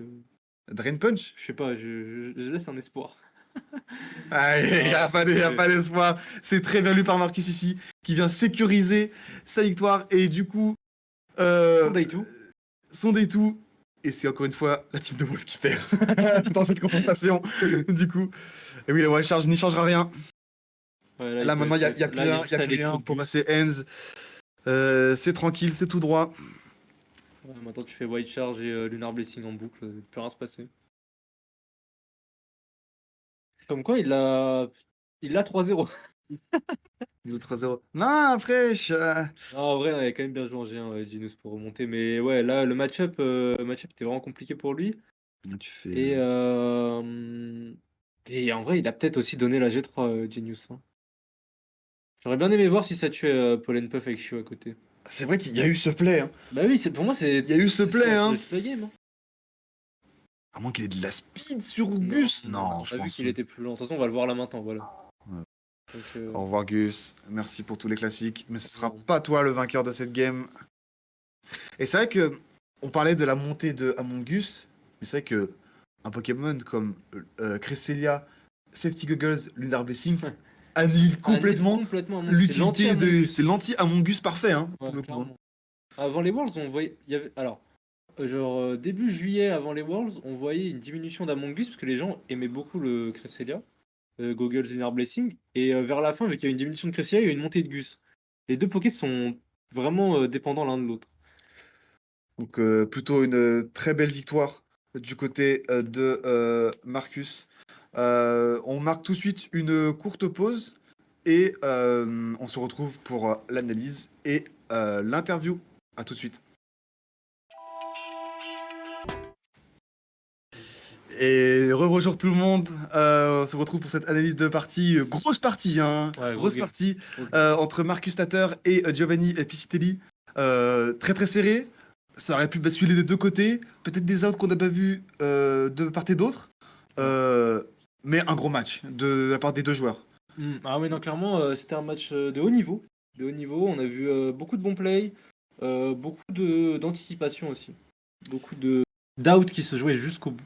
Speaker 1: Drain Punch?
Speaker 2: Je sais pas, je laisse un espoir.
Speaker 1: Ah, il n'y a, y a pas d'espoir. C'est très bien lu par Marcus ici, qui vient sécuriser sa victoire. Et du coup,
Speaker 2: Son day two.
Speaker 1: son day two. Et c'est encore une fois la team de Wolf qui perd dans cette confrontation. Du coup, et oui, le wild charge n'y changera rien.
Speaker 2: Ouais,
Speaker 1: Là, maintenant, il n'y a,
Speaker 2: là, il y a juste
Speaker 1: plus
Speaker 2: un
Speaker 1: rien
Speaker 2: électro
Speaker 1: pour
Speaker 2: boost.
Speaker 1: passer Ends. C'est tranquille, c'est tout droit.
Speaker 2: Ouais, maintenant, tu fais White Charge et Lunar Blessing en boucle, il peut rien se passer. Comme quoi, il l'a 3-0.
Speaker 1: Le 3-0. Non, fraîche.
Speaker 2: Non, en vrai, il a quand même bien joué en G1, Genius, pour remonter. Mais ouais, là, le match-up était vraiment compliqué pour lui.
Speaker 1: Tu fais.
Speaker 2: Et, et en vrai, il a peut-être aussi donné la G3, Genius, hein. J'aurais bien aimé voir si ça tuait Pollen Puff avec Shu à côté.
Speaker 1: C'est vrai qu'il y a eu ce play. Hein.
Speaker 2: Bah oui, pour moi,
Speaker 1: Il y a eu ce
Speaker 2: c'est ce qui
Speaker 1: play.
Speaker 2: a
Speaker 1: Hein.
Speaker 2: changé toute la game, hein.
Speaker 1: À moins qu'il ait de la speed sur
Speaker 2: Non,
Speaker 1: Gus.
Speaker 2: on
Speaker 1: Non, je
Speaker 2: a vu
Speaker 1: pense.
Speaker 2: qu'il était plus lent. De toute façon, on va le voir là maintenant, voilà.
Speaker 1: Ouais.
Speaker 2: Donc,
Speaker 1: Au revoir Gus, merci pour tous les classiques, mais ce sera
Speaker 2: non.
Speaker 1: pas toi le vainqueur de cette game. Et c'est vrai que on parlait de la montée de Among Us, mais c'est vrai que un Pokémon comme Cresselia, Safety Goggles, Lunar Blessing annihile complètement
Speaker 2: complètement Among Us.
Speaker 1: l'utilité
Speaker 2: Among
Speaker 1: de.
Speaker 2: Us.
Speaker 1: C'est l'anti-Among Us parfait, hein,
Speaker 2: Ouais,
Speaker 1: pour le coup.
Speaker 2: clairement. Avant les Worlds, on voyait. Il y avait... Alors, genre début juillet, avant les Worlds, on voyait une diminution d'Among Us parce que les gens aimaient beaucoup le Cresselia, Goggles Lunar Blessing. Et vers la fin, vu qu'il y a eu une diminution de Cresselia, il y a eu une montée de Gus. Les deux Pokés sont vraiment dépendants l'un de l'autre.
Speaker 1: Donc plutôt une très belle victoire du côté de Marcus. On marque tout de suite une courte pause et on se retrouve pour l'analyse et l'interview. À tout de suite. Et bonjour tout le monde. On se retrouve pour cette analyse de partie, grosse partie, hein,
Speaker 2: Ouais,
Speaker 1: grosse
Speaker 2: game.
Speaker 1: partie
Speaker 2: Grosse game.
Speaker 1: entre Marcus Tatter et Giovanni Piscitelli. Très très serré. Ça aurait pu basculer des deux côtés. Peut-être des outs qu'on n'a pas vus de part et d'autre. Mais un gros match de la part des deux joueurs.
Speaker 2: Ah oui, non, clairement, c'était un match de haut niveau. De haut niveau, on a vu beaucoup de bons plays, beaucoup d'anticipation aussi. Beaucoup de d'out qui se jouaient jusqu'au bout.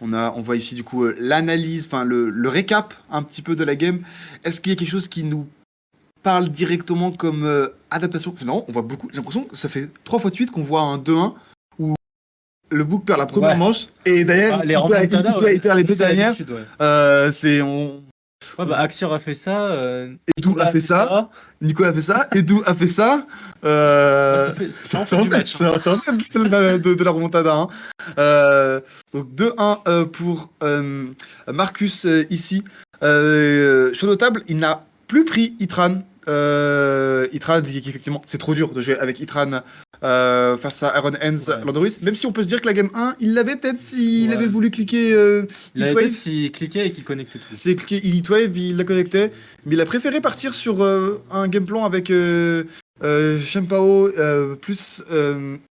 Speaker 1: On voit ici du coup l'analyse, enfin le récap un petit peu de la game. Est-ce qu'il y a quelque chose qui nous parle directement comme adaptation? C'est marrant, on voit beaucoup. J'ai l'impression que ça fait 3 fois de suite qu'on voit un 2-1 où le Book perd la première
Speaker 2: Ouais.
Speaker 1: manche et d'ailleurs
Speaker 2: Les remontadas, ouais.
Speaker 1: il perd les deux
Speaker 2: C'est
Speaker 1: dernières.
Speaker 2: l'habitude, ouais.
Speaker 1: C'est
Speaker 2: Ouais, bah Axior a fait ça.
Speaker 1: Edu a fait ça. Nicolas a fait ça. Edu a fait ça.
Speaker 2: Ça fait- c'est en fait du match, hein.
Speaker 1: C'est un peu de la remontada. Hein. Donc 2-1 pour Marcus ici. Sur le table, il n'a plus pris Itran. Itran, dit qu'effectivement, c'est trop dur de jouer avec Itran face à Aaron Hens,
Speaker 2: Ouais.
Speaker 1: Landorus. Même si on peut se dire que la game 1, il l'avait peut-être s'il
Speaker 2: Ouais.
Speaker 1: avait voulu cliquer
Speaker 2: Il avait
Speaker 1: Heatwave.
Speaker 2: peut-être s'il cliquait et qu'il connectait tout.
Speaker 1: S'il avait cliqué Heatwave, il la connectait. Mais il a préféré partir sur un game plan avec Shempao plus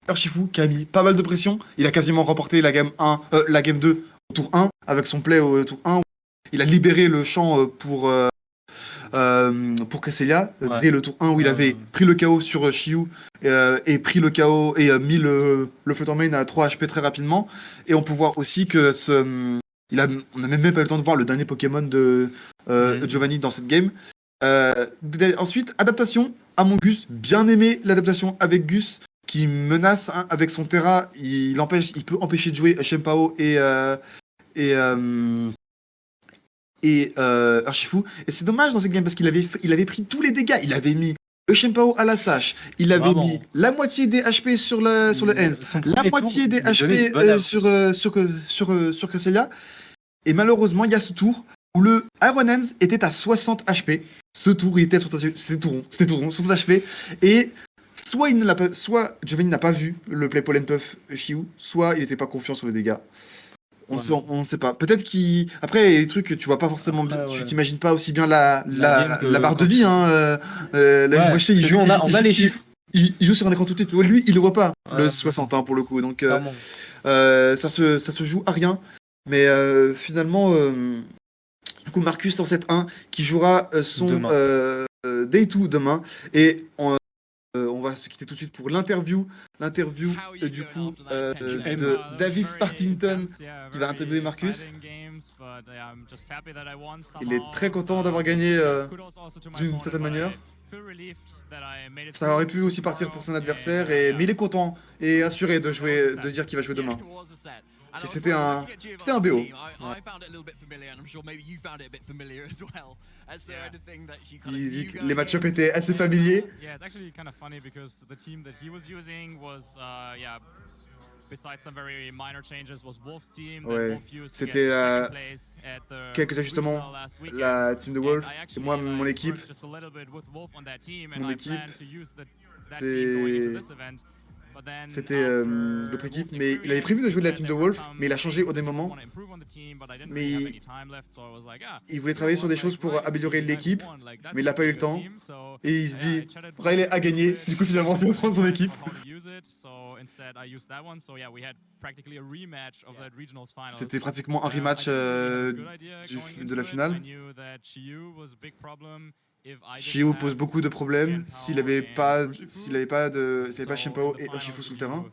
Speaker 1: Urshifu qui a mis pas mal de pression. Il a quasiment remporté la game 1, la game 2 au tour 1 avec son play au tour 1. Il a libéré le champ pour Cresselia
Speaker 2: Ouais.
Speaker 1: dès le tour 1 où il avait pris le KO sur Shiu et pris le KO et mis le Floater Main à 3 HP très rapidement. Et on peut voir aussi que on n'a même pas eu le temps de voir le dernier Pokémon de Giovanni dans cette game. Ensuite, adaptation, Among Us, bien aimé l'adaptation avec Gus qui menace hein, avec son Terra, il peut empêcher de jouer Shempao et Urshifu. Et c'est dommage dans cette game parce qu'il avait pris tous les dégâts. Il avait mis le Shempao à la sache. Il avait
Speaker 2: Vraiment.
Speaker 1: mis la moitié des HP sur le Hens.
Speaker 2: Son
Speaker 1: La
Speaker 2: premier
Speaker 1: moitié
Speaker 2: tour,
Speaker 1: des
Speaker 2: il donnait une
Speaker 1: HP
Speaker 2: bonne avance.
Speaker 1: sur Cresselia. Et malheureusement, il y a ce tour où le Iron Hands était à 60 HP. Ce tour, il était à 60 HP. C'était tout rond, 60 HP. Et soit Giovanni n'a pas vu le play Pollen Puff Shiu, soit il n'était pas confiant sur les dégâts. On ne sait pas. Peut-être qu'il. Après, il y a des trucs que tu vois pas forcément bien.
Speaker 2: Ouais.
Speaker 1: Tu t'imagines pas aussi bien la
Speaker 2: game que
Speaker 1: barre de
Speaker 2: quand
Speaker 1: vie. Hein. Là, moi, je sais, il joue.
Speaker 2: on a les chiffres.
Speaker 1: Il joue sur un écran tout de suite. Lui, il le voit pas.
Speaker 2: Ouais.
Speaker 1: Le 60 pour le coup. Donc,
Speaker 2: Clairement.
Speaker 1: ça se joue à rien. Mais finalement, du coup, Marcus en 7-1 qui jouera son Day 2 demain. Et on va se quitter tout de suite pour l'interview. L'interview du coup de David Partington qui va interviewer Marcus. Il est très content d'avoir gagné d'une certaine manière. Ça aurait pu aussi partir pour son adversaire, mais il est content et assuré de jouer, de dire qu'il va jouer demain. C'était un BO. Il dit que les match-ups étaient assez familiers. Ouais, c'était quelques ajustements, la team de Wolf, et moi, mon équipe, c'était l'autre équipe, mais il avait prévu de jouer de la team de Wolf, mais il a changé au dernier moment. Mais il voulait travailler sur des choses pour améliorer l'équipe, mais il n'a pas eu le temps. Et il se dit, Riley a gagné, du coup finalement il va prendre son équipe. C'était pratiquement un rematch de la finale. Shiu pose beaucoup de problèmes s'il n'avait pas Shenpao et Urshifu sous le terrain.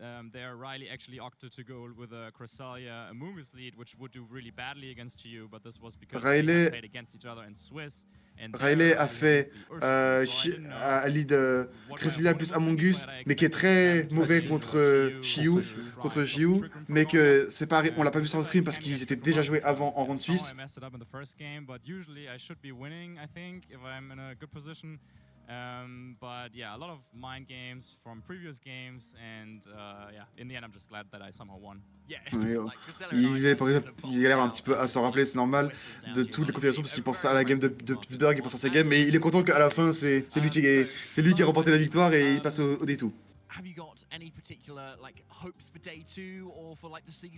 Speaker 3: Riley actually opted to go with a Cresselia Amoonguss lead, which would do really badly against you, but this was because they had played against each other in Swiss.
Speaker 1: Riley a fait un lead Cresselia plus Amoonguss, mais qui est très mauvais contre Shiu, mais que c'est pas, on l'a pas vu sur le stream parce qu'ils étaient déjà joués avant en round suisse.
Speaker 3: But yeah, a lot of mind games from previous games, and yeah, in the end, I'm just glad that I somehow won.
Speaker 1: Il a l'air un petit peu à s'en rappeler, c'est normal, de toutes les configurations parce qu'il pense à la game de Pittsburgh, il pense à sa game, mais il est content qu'à la fin, c'est lui qui a remporté la victoire et il passe au détour.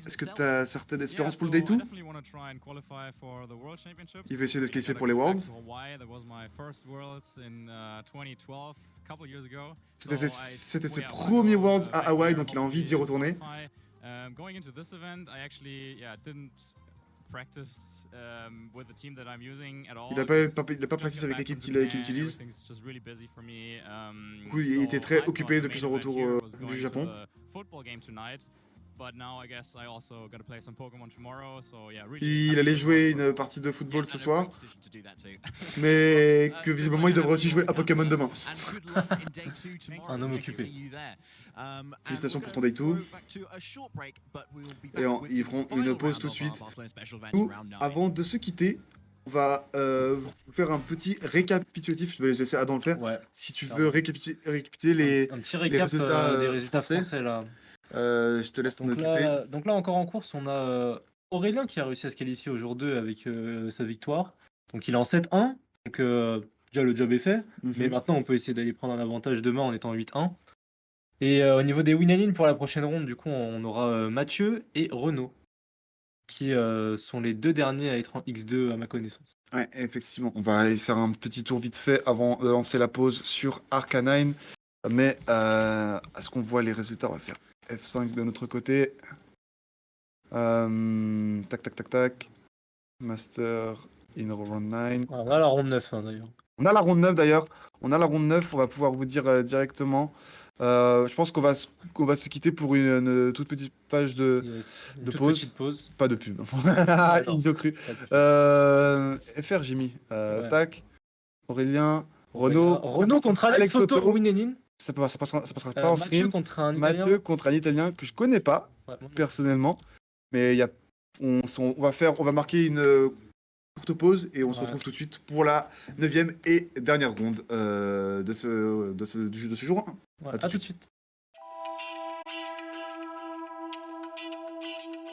Speaker 1: Est-ce que tu as certaines espérances pour le Day 2? Il veut essayer de se qualifier pour les Worlds. C'était ses premiers Worlds à Hawaï, donc il a envie d'y retourner. Il n'a pas pratiqué avec l'équipe qu'il utilise. Du coup, il était très occupé depuis son retour du Japon. Il allait jouer une partie de football ce soir, mais que visiblement il devrait aussi jouer à Pokémon demain.
Speaker 2: Un homme occupé.
Speaker 1: Félicitations pour ton Day 2. Et ils feront une pause tout de suite. Avant de se quitter, on va faire un petit récapitulatif. Je vais laisser Adam le faire.
Speaker 2: Ouais.
Speaker 1: Si tu veux récapituler
Speaker 2: un petit récap des résultats français là.
Speaker 1: Je te laisse t'en occuper.
Speaker 2: Donc là, encore en course, on a Aurélien qui a réussi à se qualifier au jour 2 avec sa victoire. Donc il est en 7-1. Donc déjà le job est fait. Mais maintenant, on peut essayer d'aller prendre un avantage demain en étant 8-1. Et au niveau des win-in pour la prochaine ronde, du coup, on aura Mathieu et Renaud, qui sont les deux derniers à être en X2 à ma connaissance.
Speaker 1: Ouais, effectivement. On va aller faire un petit tour vite fait avant de lancer la pause sur Arcanine. Mais est-ce qu'on voit les résultats? On va faire F5 de notre côté. Tac. Master in round 9.
Speaker 2: On a la ronde 9 d'ailleurs.
Speaker 1: On a la ronde 9, on va pouvoir vous dire directement. Je pense qu'on va se quitter pour une toute petite page de pause.
Speaker 2: Petite pause.
Speaker 1: Pas de pub. Ils ont cru. FR, j'ai mis.
Speaker 2: Ouais.
Speaker 1: Tac. Aurélien. Renaud
Speaker 2: contre Alex Soto au win-in.
Speaker 1: Ça passera pas en stream.
Speaker 2: Mathieu
Speaker 1: contre un Italien que je connais pas personnellement, mais on va marquer une courte pause et on se retrouve tout de suite pour la 9e et dernière ronde de ce jour 1.
Speaker 2: À tout de suite.